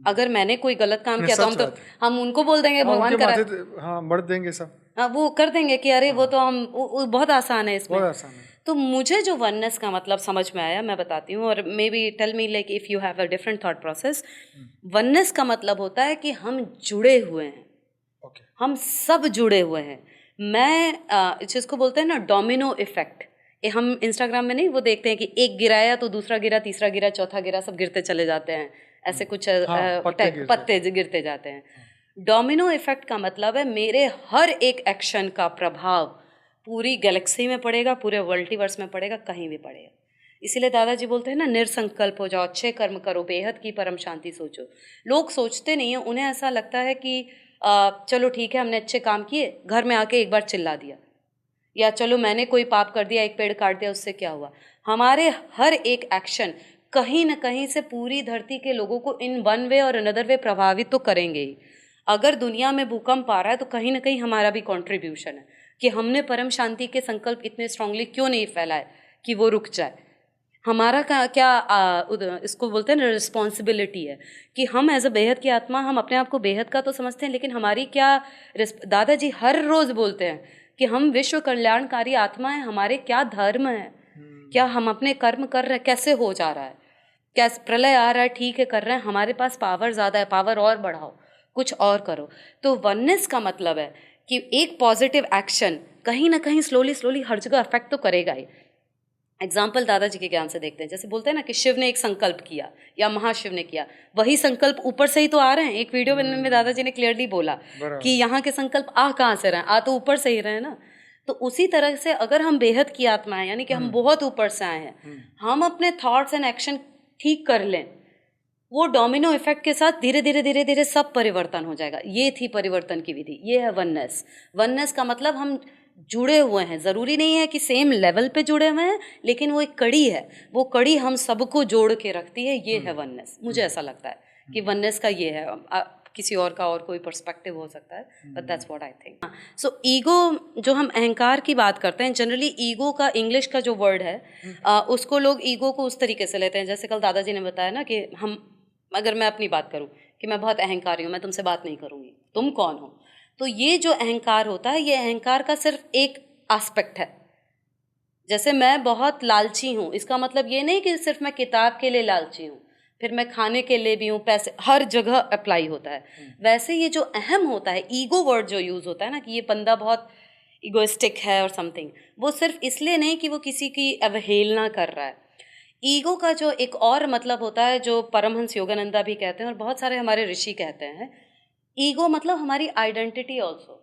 अगर मैंने कोई गलत काम किया तो हम उनको बोल देंगे भगवान करा, हाँ बढ़ देंगे सब, हाँ वो कर देंगे कि अरे वो तो हम बहुत आसान है इसमें, बहुत आसान है। तो मुझे जो वननेस का मतलब समझ में आया मैं बताती हूँ, और maybe tell me like if you have a different thought process. Oneness का मतलब होता है कि हम जुड़े हुए हैं, हम सब जुड़े हुए हैं। मैं जिसको बोलते हैं ना डोमिनो इफेक्ट, हम इंस्टाग्राम में नहीं वो देखते हैं कि एक गिराया तो दूसरा गिरा, तीसरा गिरा, चौथा गिरा, सब गिरते चले जाते हैं, ऐसे कुछ पत्ते गिरते जाते हैं। डोमिनो इफेक्ट का मतलब है मेरे हर एक एक्शन का प्रभाव पूरी गैलेक्सी में पड़ेगा, पूरे मल्टीवर्स में पड़ेगा, कहीं भी पड़ेगा। इसीलिए दादाजी बोलते हैं ना निर्संकल्प हो जाओ, अच्छे कर्म करो, बेहद की परम शांति सोचो। लोग सोचते नहीं हैं, उन्हें ऐसा लगता है कि चलो ठीक है हमने अच्छे काम किए, घर में आके एक बार चिल्ला दिया, या चलो मैंने कोई पाप कर दिया, एक पेड़ काट दिया, उससे क्या हुआ। हमारे हर एक एक्शन कहीं ना कहीं से पूरी धरती के लोगों को इन वन वे और अनदर वे प्रभावित तो करेंगे ही। अगर दुनिया में भूकंप आ रहा है तो कहीं ना कहीं हमारा भी कंट्रीब्यूशन है कि हमने परम शांति के संकल्प इतने स्ट्रांगली क्यों नहीं फैलाए कि वो रुक जाए। हमारा क्या इसको बोलते हैं ना रिस्पॉन्सिबिलिटी है कि हम एज अ बेहद की आत्मा, हम अपने आप को बेहद का तो समझते हैं, लेकिन हमारी क्या, दादाजी हर रोज़ बोलते हैं कि हम विश्व कल्याणकारी आत्मा हैं, हमारे क्या धर्म है, क्या हम अपने कर्म कर रहे हैं, कैसे हो जा रहा है, क्या प्रलय आ रहा है, ठीक है कर रहे हैं, हमारे पास पावर ज़्यादा है, पावर और बढ़ाओ, कुछ और करो। तो वननेस का मतलब है कि एक पॉजिटिव एक्शन कहीं ना कहीं स्लोली हर जगह अफेक्ट तो करेगा ही। एग्जाम्पल दादाजी के ज्ञान से देखते हैं, जैसे बोलते हैं ना कि शिव ने एक संकल्प किया या महाशिव ने किया, वही संकल्प ऊपर से ही तो आ रहे हैं। एक वीडियो में दादाजी ने क्लियरली बोला कि यहाँ के संकल्प कहाँ से रहे, आ तो ऊपर से ही रहे ना। तो उसी तरह से अगर हम बेहद की आत्मा है, यानी कि हम बहुत ऊपर से आए हैं, हम अपने थॉट्स एंड एक्शन ठीक कर लें, वो डोमिनो इफेक्ट के साथ धीरे धीरे सब परिवर्तन हो जाएगा। ये थी परिवर्तन की विधि, ये है वननेस। वननेस का मतलब हम जुड़े हुए हैं, ज़रूरी नहीं है कि सेम लेवल पे जुड़े हुए हैं, लेकिन वो एक कड़ी है, वो कड़ी हम सबको जोड़ के रखती है, ये है वननेस। मुझे ऐसा लगता है कि वननेस का ये है। किसी और का और कोई पर्सपेक्टिव हो सकता है, but that's what I think. So ego, जो हम अहंकार की बात करते हैं, जनरली ईगो का इंग्लिश का जो वर्ड है, उसको लोग ईगो को उस तरीके से लेते हैं, जैसे कल दादाजी ने बताया ना कि हम, अगर मैं अपनी बात करूं कि मैं बहुत अहंकारी हूं, मैं तुमसे बात नहीं करूंगी, तुम कौन हो, तो ये जो अहंकार होता है, ये अहंकार का सिर्फ एक एस्पेक्ट है। जैसे मैं बहुत लालची हूँ, इसका मतलब ये नहीं कि सिर्फ मैं किताब के लिए लालची हूँ, फिर मैं खाने के लिए भी हूँ, पैसे हर जगह अप्लाई होता है। वैसे ये जो अहम होता है, ईगो वर्ड जो यूज़ होता है ना, कि ये बंदा बहुत इगोइस्टिक है और समथिंग, वो सिर्फ इसलिए नहीं कि वो किसी की अवहेलना कर रहा है। ईगो का जो एक और मतलब होता है, जो परमहंस योगानंदा भी कहते हैं और बहुत सारे हमारे ऋषि कहते हैं, ईगो मतलब हमारी आइडेंटिटी ऑल्सो,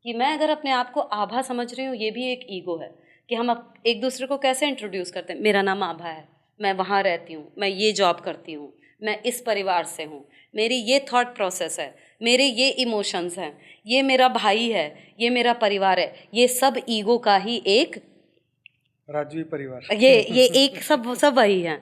कि मैं अगर अपने आप को आभा समझ रही हूँ, ये भी एक ईगो है। कि हम एक दूसरे को कैसे इंट्रोड्यूस करते हैं, मेरा नाम आभा है, मैं वहाँ रहती हूँ, मैं ये जॉब करती हूँ, मैं इस परिवार से हूँ, मेरी ये थॉट प्रोसेस है, मेरे ये इमोशंस हैं, ये मेरा भाई है, ये मेरा परिवार है, ये सब ईगो का ही एक राजवी परिवार, ये एक सब वही है।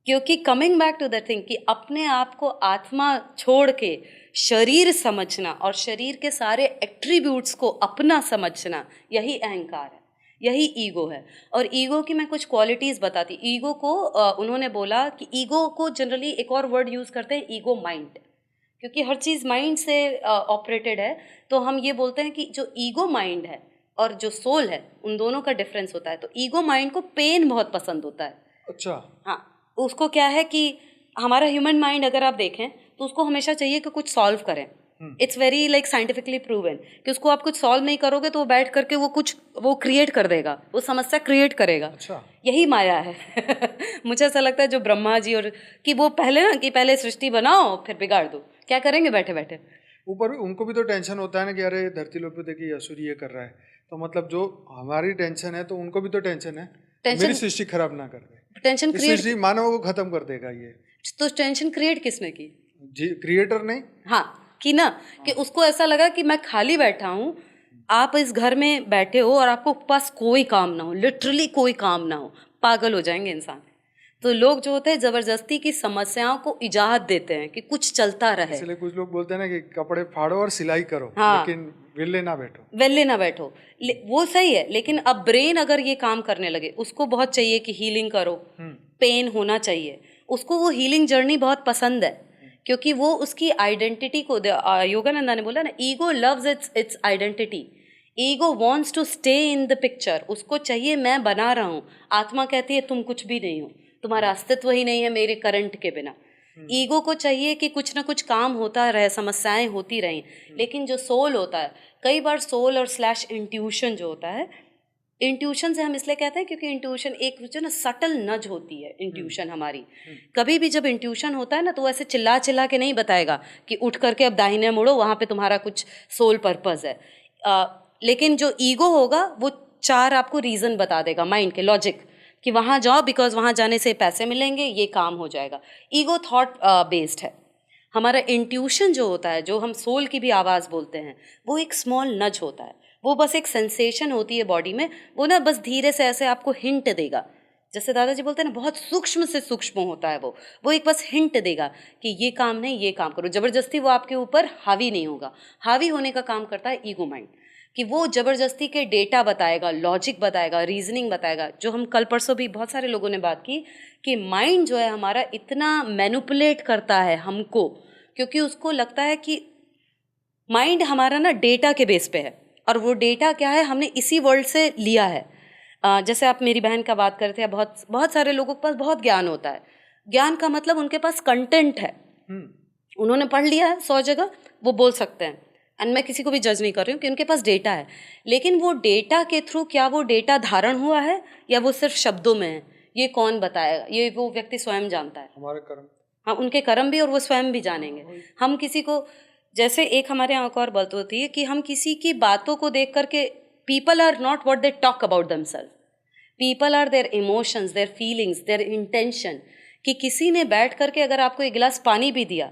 क्योंकि coming back to the thing, कि अपने आप को आत्मा छोड़ के शरीर समझना और शरीर के सारे एट्रीब्यूट्स को अपना समझना, यही अहंकार है, यही ईगो है। और ईगो की मैं कुछ क्वालिटीज़ बताती। ईगो को उन्होंने बोला कि ईगो को जनरली एक और वर्ड यूज़ करते हैं, ईगो माइंड, क्योंकि हर चीज़ माइंड से ऑपरेटेड है। तो हम ये बोलते हैं कि जो ईगो माइंड है और जो सोल है, उन दोनों का डिफरेंस होता है। तो ईगो माइंड को पेन बहुत पसंद होता है। अच्छा। हाँ, उसको क्या है कि हमारा ह्यूमन माइंड अगर आप देखें तो उसको हमेशा चाहिए कि कुछ सॉल्व करें। It's very like scientifically proven कि उसको आप कुछ सॉल्व नहीं करोगे तो वो बैठ करके वो क्रिएट कर देगा, वो समस्या क्रिएट करेगा। अच्छा। यही माया है। मुझे ऐसा लगता है जो ब्रह्मा जी और कि वो पहले ना कि पहले सृष्टि बनाओ फिर बिगाड़ दो, क्या करेंगे बैठे बैठे। ऊपर उनको भी तो टेंशन होता है ना कि अरे धरती लोग पे देखिए असुर ये कर रहा है, तो मतलब जो हमारी टेंशन है तो उनको भी तो टेंशन है, मेरी सृष्टि खराब ना कर दे, टेंशन क्रिएट, सृष्टि मानव को खत्म कर देगा ये। तो टेंशन क्रिएट किसने की? जी, क्रिएटर नहीं। हाँ, कि ना कि उसको ऐसा लगा कि मैं खाली बैठा हूँ, आप इस घर में बैठे हो और आपको पास कोई काम ना हो, लिटरली कोई काम ना हो, पागल हो जाएंगे इंसान। तो लोग जो होते हैं जबरदस्ती की समस्याओं को इजाहत देते हैं कि कुछ चलता रहे। इसलिए कुछ लोग बोलते हैं ना कि कपड़े फाड़ो और सिलाई करो, हाँ, लेकिन वेले ना बैठो। वेले ना बैठो, वो सही है। लेकिन अब ब्रेन अगर ये काम करने लगे, उसको बहुत चाहिए कि हीलिंग करो, पेन होना चाहिए, उसको वो हीलिंग जर्नी बहुत पसंद है, क्योंकि वो उसकी आइडेंटिटी को, योगानंदा ने बोला ना, ego loves its identity, ego wants to stay in the picture, उसको चाहिए मैं बना रहा हूँ। आत्मा कहती है तुम कुछ भी नहीं हो, तुम्हारा अस्तित्व ही नहीं है मेरे करंट के बिना। ईगो को चाहिए कि कुछ ना कुछ काम होता रहे, समस्याएं होती रहें। लेकिन जो सोल होता है, कई बार सोल और स्लैश इंट्यूशन जो होता है, इंट्यूशन से हम इसलिए कहते हैं क्योंकि इंट्यूशन एक जो ना सटल नज होती है इंट्यूशन हमारी। कभी भी जब इंट्यूशन होता है ना, तो ऐसे चिल्ला चिल्ला के नहीं बताएगा कि उठ करके अब दाहिने मुड़ो, वहाँ पे तुम्हारा कुछ सोल पर्पस है। लेकिन जो ईगो होगा वो चार आपको रीज़न बता देगा, माइंड के लॉजिक, कि वहाँ जाओ बिकॉज वहाँ जाने से पैसे मिलेंगे, ये काम हो जाएगा। ईगो थॉट बेस्ड है। हमारा इंट्यूशन जो होता है, जो हम सोल की भी आवाज़ बोलते हैं, वो एक स्मॉल नज होता है, वो बस एक सेंसेशन होती है बॉडी में, वो ना बस धीरे से ऐसे आपको हिंट देगा। जैसे दादाजी बोलते हैं ना, बहुत सूक्ष्म से सूक्ष्म होता है वो एक बस हिंट देगा कि ये काम नहीं, ये काम करो। ज़बरदस्ती वो आपके ऊपर हावी नहीं होगा। हावी होने का काम करता है ईगो माइंड, कि वो ज़बरदस्ती के डेटा बताएगा, लॉजिक बताएगा, रीजनिंग बताएगा। जो हम कल परसों भी बहुत सारे लोगों ने बात की कि माइंड जो है हमारा इतना मैनिपुलेट करता है हमको, क्योंकि उसको लगता है कि माइंड हमारा ना डेटा के बेस पे है, और वो डेटा क्या है, हमने इसी वर्ल्ड से लिया है। जैसे आप मेरी बहन का बात करते हैं, बहुत बहुत सारे लोगों के पास बहुत ज्ञान होता है। ज्ञान का मतलब उनके पास कंटेंट है, उन्होंने पढ़ लिया है 100 जगह, वो बोल सकते हैं। एंड मैं किसी को भी जज नहीं कर रही हूँ कि उनके पास डेटा है, लेकिन वो डेटा के थ्रू क्या वो डेटा धारण हुआ है या वो सिर्फ शब्दों में है, ये कौन बताएगा? ये वो व्यक्ति स्वयं जानता है। हमारे कर्म, हाँ, उनके कर्म भी, और वो स्वयं भी जानेंगे। हम किसी को, जैसे एक हमारे यहाँ और बात होती है कि हम किसी की बातों को देख करके, people are not what they talk about themselves, people are their emotions, their feelings, their intention. कि किसी ने बैठ करके अगर आपको एक गिलास पानी भी दिया,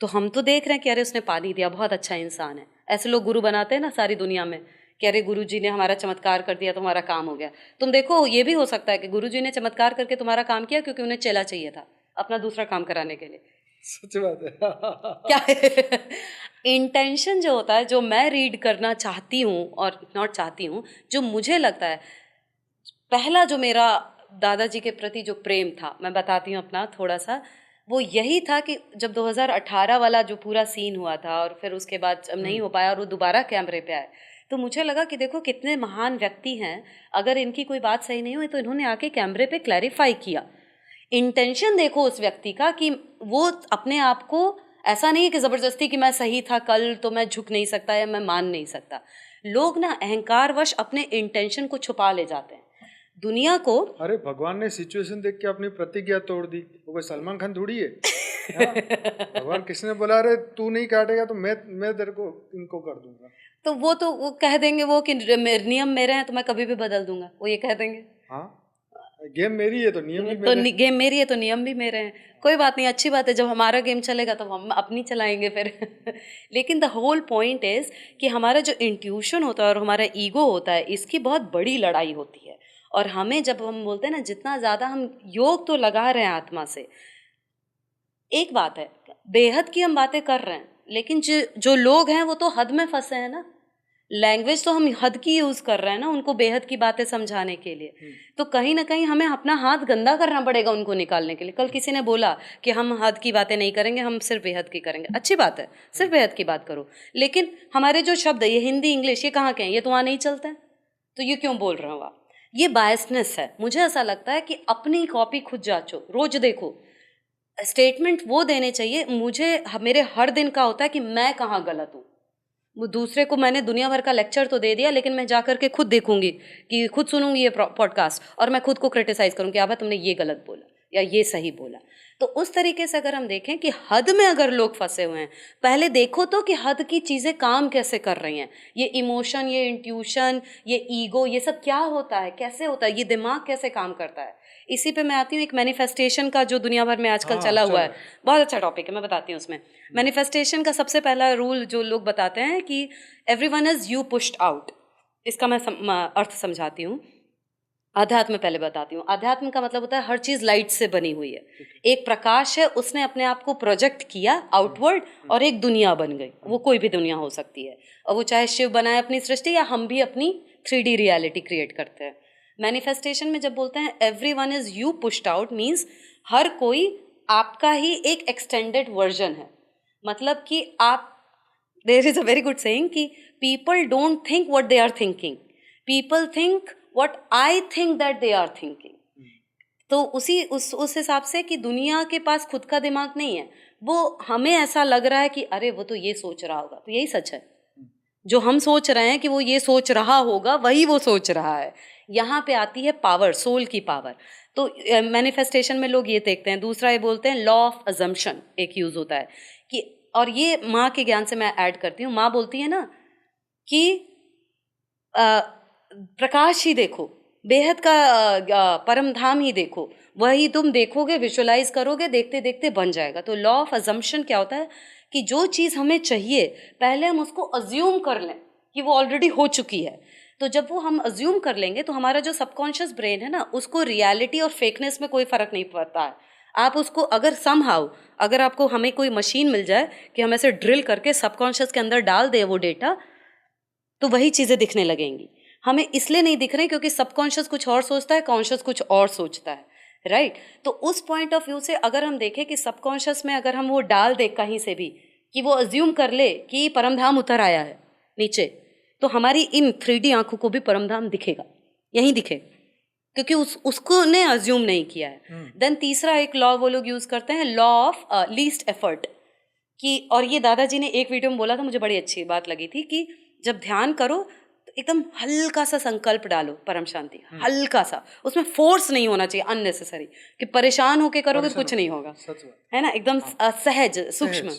तो हम तो देख रहे हैं कि अरे उसने पानी दिया, बहुत अच्छा इंसान है। ऐसे लोग गुरु बनाते हैं ना सारी दुनिया में, कि अरे गुरुजी ने हमारा चमत्कार कर दिया तो हमारा काम हो गया। तुम देखो ये भी हो सकता है कि गुरुजी ने चमत्कार करके तुम्हारा काम किया क्योंकि उन्हें चेला चाहिए था अपना दूसरा काम कराने के लिए। सच बात है। क्या है इंटेंशन जो होता है, जो मैं रीड करना चाहती हूँ और नॉट चाहती हूँ, जो मुझे लगता है, पहला जो मेरा दादाजी के प्रति जो प्रेम था, मैं बताती हूँ अपना थोड़ा सा, वो यही था कि जब 2018 वाला जो पूरा सीन हुआ था और फिर उसके बाद जब नहीं हो पाया और वो दोबारा कैमरे पे आए, तो मुझे लगा कि देखो कितने महान व्यक्ति हैं, अगर इनकी कोई बात सही नहीं हुई तो इन्होंने आके कैमरे पे क्लैरिफाई किया। इंटेंशन देखो उस व्यक्ति का कि वो अपने आप को, ऐसा नहीं है कि ज़बरदस्ती कि मैं सही था कल तो मैं झुक नहीं सकता या मैं मान नहीं सकता। लोग ना अहंकारवश अपने इंटेंशन को छुपा ले जाते हैं दुनिया को। अरे भगवान ने सिचुएशन देख के अपनी प्रतिज्ञा तोड़ दी, वो कोई सलमान खान थोड़ी है। हाँ? भगवान किसने बोला अरे तू नहीं काटेगा तो मैं तेरे को इनको कर दूंगा, तो वो कह देंगे वो कि नियम मेरे हैं तो मैं कभी भी बदल दूंगा, वो ये कह देंगे। हाँ गेम मेरी है तो नियम भी तो मेरे। गेम मेरी है तो नियम भी मेरे हैं। कोई बात नहीं, अच्छी बात है, जब हमारा गेम चलेगा तो हम अपनी चलाएंगे फिर। लेकिन द होल पॉइंट इज कि हमारा जो इंट्यूशन होता है और हमारा ईगो होता है, इसकी बहुत बड़ी लड़ाई होती है। और हमें जब हम बोलते हैं ना, जितना ज़्यादा हम योग तो लगा रहे हैं आत्मा से, एक बात है बेहद की हम बातें कर रहे हैं, लेकिन जो लोग हैं वो तो हद में फंसे हैं ना। लैंग्वेज तो हम हद की यूज़ कर रहे हैं ना उनको बेहद की बातें समझाने के लिए। तो कहीं ना कहीं हमें अपना हाथ गंदा करना पड़ेगा उनको निकालने के लिए। कल किसी ने बोला कि हम हद की बातें नहीं करेंगे, हम सिर्फ बेहद की करेंगे। अच्छी बात है, सिर्फ बेहद की बात करो, लेकिन हमारे जो शब्द है ये हिंदी इंग्लिश ये कहाँ के हैं, ये तो वहाँ नहीं चलते हैं, तो ये क्यों बोल रहे हो आप? ये बायसनेस है। मुझे ऐसा लगता है कि अपनी कॉपी खुद जांचो, रोज देखो। स्टेटमेंट वो देने चाहिए, मेरे हर दिन का होता है कि मैं कहाँ गलत हूँ। वो दूसरे को मैंने दुनिया भर का लेक्चर तो दे दिया, लेकिन मैं जाकर के खुद देखूंगी कि खुद सुनूंगी ये पॉडकास्ट और मैं खुद को क्रिटिसाइज करूंगी, आभा तुमने ये गलत बोला या ये सही बोला। तो उस तरीके से अगर हम देखें कि हद में अगर लोग फंसे हुए हैं, पहले देखो तो कि हद की चीज़ें काम कैसे कर रही हैं। ये इमोशन, ये इंट्यूशन, ये ईगो, ये सब क्या होता है, कैसे होता है, ये दिमाग कैसे काम करता है। इसी पे मैं आती हूँ एक मैनिफेस्टेशन का जो दुनिया भर में आजकल चला हुआ है, बहुत अच्छा टॉपिक है, मैं बताती हूँ उसमें। मैनिफेस्टेशन का सबसे पहला रूल जो लोग बताते हैं कि everyone is you pushed out. इसका मैं अर्थ समझाती हूँ। अध्यात्म पहले बताती हूँ। अध्यात्म का मतलब होता है हर चीज़ लाइट से बनी हुई है। एक प्रकाश है, उसने अपने आप को प्रोजेक्ट किया आउटवर्ड और एक दुनिया बन गई। वो कोई भी दुनिया हो सकती है, और वो चाहे शिव बनाए अपनी सृष्टि या हम भी अपनी 3D रियलिटी क्रिएट करते हैं। मैनिफेस्टेशन में जब बोलते हैं everyone is you pushed out, means हर कोई आपका ही एक एक्सटेंडेड वर्जन है। मतलब कि आप, there is a very good saying कि people don't think what they are thinking, people think what I think that they are thinking. तो उस हिसाब से कि दुनिया के पास खुद का दिमाग नहीं है, वो हमें ऐसा लग रहा है कि अरे वो तो ये सोच रहा होगा, तो यही सच है। जो हम सोच रहे हैं कि वो ये सोच रहा होगा, वही वो सोच रहा है। यहाँ पे आती है पावर, सोल की पावर। तो मैनिफेस्टेशन में लोग ये देखते हैं। दूसरा ये बोलते हैं लॉ ऑफ अजम्पशन एक यूज होता है कि, और ये माँ के ज्ञान से मैं ऐड करती हूँ। माँ बोलती है ना कि प्रकाश ही देखो, बेहद का परम धाम ही देखो, वही तुम देखोगे, विजुअलाइज करोगे, देखते देखते बन जाएगा। तो लॉ ऑफ अजम्पशन क्या होता है कि जो चीज़ हमें चाहिए पहले हम उसको अज्यूम कर लें कि वो ऑलरेडी हो चुकी है। तो जब वो हम अज्यूम कर लेंगे तो हमारा जो सबकॉन्शियस ब्रेन है ना, उसको रियलिटी और फेकनेस में कोई फ़र्क नहीं पड़ता है। आप उसको अगर समहाउ, अगर आपको हमें कोई मशीन मिल जाए कि हम ऐसे ड्रिल करके सबकॉन्शियस के अंदर डाल दे वो डेटा, तो वही चीज़ें दिखने लगेंगी। हमें इसलिए नहीं दिख रहे क्योंकि सबकॉन्शियस कुछ और सोचता है, कॉन्शियस कुछ और सोचता है, राइट। तो उस पॉइंट ऑफ व्यू से अगर हम देखें कि सबकॉन्शियस में अगर हम वो डाल दे कहीं से भी कि वो अज्यूम कर ले कि परमधाम उतर आया है नीचे, तो हमारी इन 3D आंखों को भी परमधाम दिखेगा, यहीं दिखेगा, क्योंकि उसको ने अज्यूम नहीं किया है। देन तीसरा एक लॉ वो लोग यूज करते हैं, लॉ ऑफ लीस्ट एफर्ट कि, और ये दादाजी ने एक वीडियो में बोला था, मुझे बड़ी अच्छी बात लगी थी कि जब ध्यान करो तो एकदम हल्का सा संकल्प डालो, परम शांति, हल्का सा, उसमें फोर्स नहीं होना चाहिए अननेसेसरी कि परेशान होके करोगे तो कुछ नहीं होगा, है ना, एकदम सहज सूक्ष्म।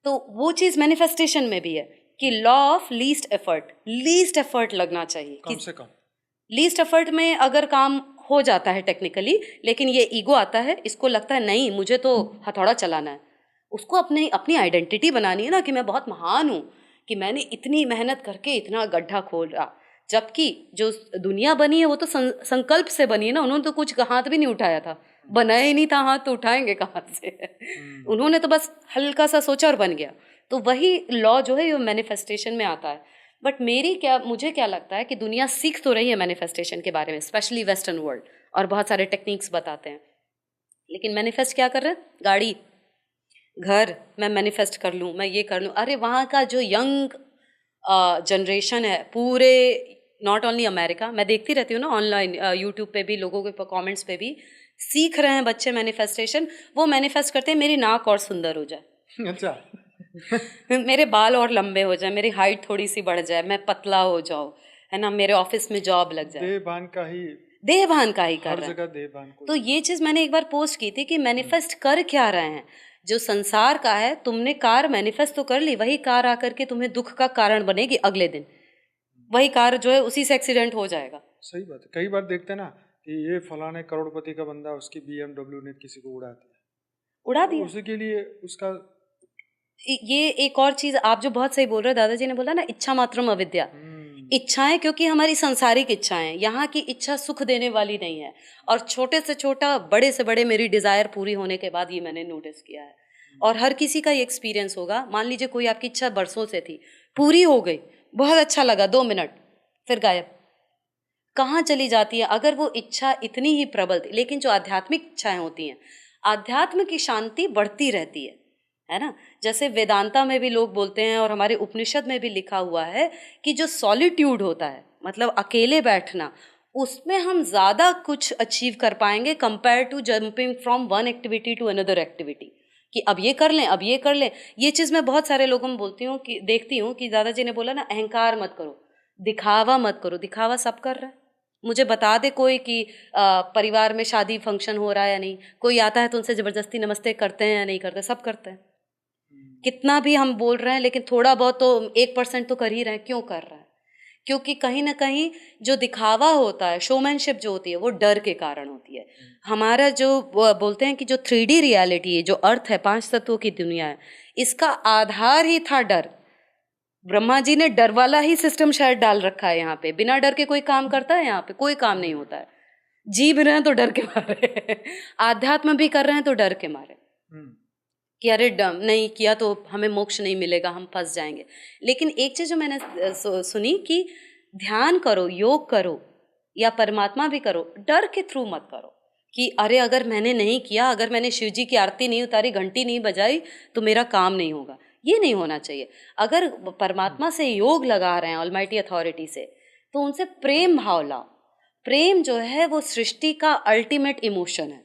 तो वो चीज मैनिफेस्टेशन में भी है कि लॉ ऑफ लीस्ट एफर्ट लगना चाहिए, कम से कम लीस्ट एफर्ट में अगर काम हो जाता है टेक्निकली, लेकिन ये ईगो आता है, इसको लगता है नहीं मुझे तो हथौड़ा चलाना है, उसको अपनी आइडेंटिटी बनानी है ना कि मैं बहुत महान हूँ, कि मैंने इतनी मेहनत करके इतना गड्ढा खोला, जबकि जो दुनिया बनी है वो तो संकल्प से बनी है ना। उन्होंने तो कुछ हाथ भी नहीं उठाया था, बनाया ही नहीं था, हाथ तो उठाएंगे कहाँ से? उन्होंने तो बस हल्का सा सोचा और बन गया। तो वही लॉ जो है ये मैनिफेस्टेशन में आता है। बट मुझे क्या लगता है कि दुनिया सीख तो रही है मैनिफेस्टेशन के बारे में, स्पेशली वेस्टर्न वर्ल्ड, और बहुत सारे टेक्निक्स बताते हैं, लेकिन मैनिफेस्ट क्या कर रहे हैं? गाड़ी, घर, मैं मैनिफेस्ट कर लूँ, मैं ये कर लूँ। अरे वहाँ का जो यंग जनरेशन है पूरे, नॉट ओनली अमेरिका, मैं देखती रहती हूँ ना ऑनलाइन, यूट्यूब पे भी, लोगों के कमेंट्स पे भी, सीख रहे हैं बच्चे मैनिफेस्टेशन। वो मैनिफेस्ट करते हैं मेरी नाक और सुंदर हो जाए, अच्छा मेरे बाल और लंबे हो जाए, मेरी हाइट थोड़ी सी बढ़ जाए, मैं पतला हो जाऊँ, है ना, मेरे ऑफिस में जॉब लग जाए। देहभान का ही कर हर रहे जगह हैं। देहभान को। तो ये चीज मैंने एक बार पोस्ट की थी कि मैनिफेस्ट कर क्या रहे हैं? जो संसार का है, तुमने कार मैनिफेस्ट तो कर ली, वही कार आकर के तुम्हें दुख का कारण बनेगी अगले दिन। वही कार जो है उसी से एक्सीडेंट हो जाएगा। सही बात है। कई बार देखते हैं ना कि ये फलाने करोड़पति का बंदा, उसकी BMW ने किसी को उड़ा दिया, उड़ा तो दिया। उसी के लिए उसका ये एक और चीज आप जो बहुत सही बोल रहे हो, दादाजी ने बोला ना, इच्छा मात्रम अविद्या। इच्छाएं, क्योंकि हमारी सांसारिक इच्छाएं, यहाँ की इच्छा सुख देने वाली नहीं है। और छोटे से छोटा, बड़े से बड़े, मेरी डिजायर पूरी होने के बाद ये मैंने नोटिस किया है। और हर किसी का ये एक्सपीरियंस होगा। मान लीजिए कोई आपकी इच्छा बरसों से थी, पूरी हो गई, बहुत अच्छा लगा, 2 मिनट, फिर गायब। कहाँ चली जाती है? अगर वो इच्छा इतनी ही प्रबल थी। लेकिन जो आध्यात्मिक इच्छाएं होती हैं, आध्यात्म की शांति बढ़ती रहती है ना। जैसे वेदांता में भी लोग बोलते हैं, और हमारे उपनिषद में भी लिखा हुआ है कि जो सॉलिट्यूड होता है, मतलब अकेले बैठना, उसमें हम ज़्यादा कुछ अचीव कर पाएंगे compare to jumping from one activity to another activity, कि अब ये कर लें, अब ये कर लें। ये चीज़ मैं बहुत सारे लोगों में बोलती हूँ, कि देखती हूँ कि दादाजी ने बोला ना, अहंकार मत करो, दिखावा मत करो। दिखावा सब कर रहा है। मुझे बता दे कोई कि परिवार में शादी फंक्शन हो रहा है या नहीं, कोई आता है तो उनसे ज़बरदस्ती नमस्ते करते हैं या नहीं करते? सब करते हैं। कितना भी हम बोल रहे हैं, लेकिन थोड़ा बहुत तो 1% तो कर ही रहे हैं। क्यों कर रहा है? क्योंकि कहीं ना कहीं जो दिखावा होता है, शोमैनशिप जो होती है, वो डर के कारण होती है। हमारा जो बोलते हैं कि जो 3D रियलिटी है, जो अर्थ है, 5 तत्वों की दुनिया है, इसका आधार ही था डर। ब्रह्मा जी ने डर वाला ही सिस्टम शायद डाल रखा है यहाँ पे। बिना डर के कोई काम करता है? यहाँ पे कोई काम नहीं होता है। जी भी रहे हैं तो डर के मारे आध्यात्म भी कर रहे हैं तो डर के मारे, कि अरे नहीं किया तो हमें मोक्ष नहीं मिलेगा, हम फंस जाएंगे। लेकिन एक चीज जो मैंने सुनी कि ध्यान करो, योग करो, या परमात्मा भी करो, डर के थ्रू मत करो कि अरे अगर मैंने नहीं किया, अगर मैंने शिव जी की आरती नहीं उतारी, घंटी नहीं बजाई, तो मेरा काम नहीं होगा। ये नहीं होना चाहिए। अगर परमात्मा से योग लगा रहे हैं, ऑलमाइटी अथॉरिटी से, तो उनसे प्रेम भाव लाओ। प्रेम जो है वो सृष्टि का अल्टीमेट इमोशन है।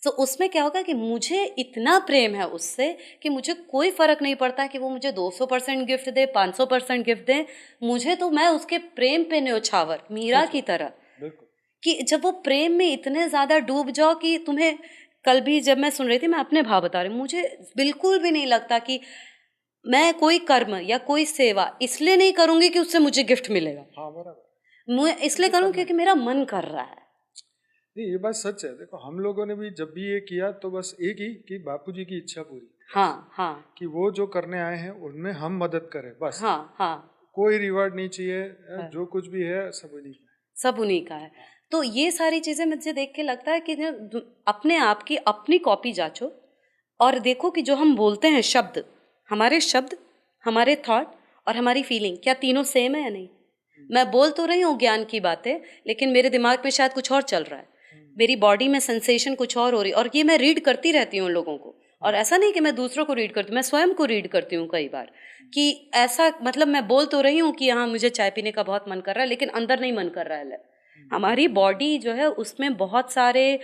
तो उसमें क्या होगा कि मुझे इतना प्रेम है उससे कि मुझे कोई फर्क नहीं पड़ता कि वो मुझे 200% गिफ्ट दे, 500% गिफ्ट दे। मुझे तो, मैं उसके प्रेम पे न्योछावर, मीरा की तरह, कि जब वो प्रेम में इतने ज्यादा डूब जाओ कि तुम्हें, कल भी जब मैं सुन रही थी, मैं अपने भाव बता रही हूँ, मुझे बिल्कुल भी नहीं लगता कि मैं कोई कर्म या कोई सेवा इसलिए नहीं करूंगी कि उससे मुझे गिफ्ट मिलेगा। हाँ बराबर। मैं इसलिए करूँ क्योंकि मेरा मन कर रहा है। नहीं, ये बात सच है। देखो, हम लोगों ने भी जब भी ये किया तो बस एक ही कि बापूजी की इच्छा पूरी। हाँ हाँ। कि वो जो करने आए हैं उनमें हम मदद करें, बस। हाँ हाँ। कोई रिवार्ड नहीं चाहिए। हाँ। जो कुछ भी है सब उन्हीं का है। सब उन्हीं का है। तो ये सारी चीजें मुझे देख के लगता है कि अपने आप की अपनी कॉपी जांचो, और देखो कि जो हम बोलते हैं शब्द, हमारे थॉट और हमारी फीलिंग, क्या तीनों सेम है या नहीं? मैं बोल तो रही हूँ ज्ञान की बातें, लेकिन मेरे दिमाग में शायद कुछ और चल रहा है, मेरी बॉडी में सेंसेशन कुछ और हो रही है। और ये मैं रीड करती रहती हूँ लोगों को। और ऐसा नहीं कि मैं दूसरों को रीड करती हूँ, मैं स्वयं को रीड करती हूँ कई बार, कि ऐसा, मतलब मैं बोल तो रही हूँ कि हाँ मुझे चाय पीने का बहुत मन कर रहा है, लेकिन अंदर नहीं मन कर रहा है। हमारी बॉडी जो है उसमें बहुत सारे,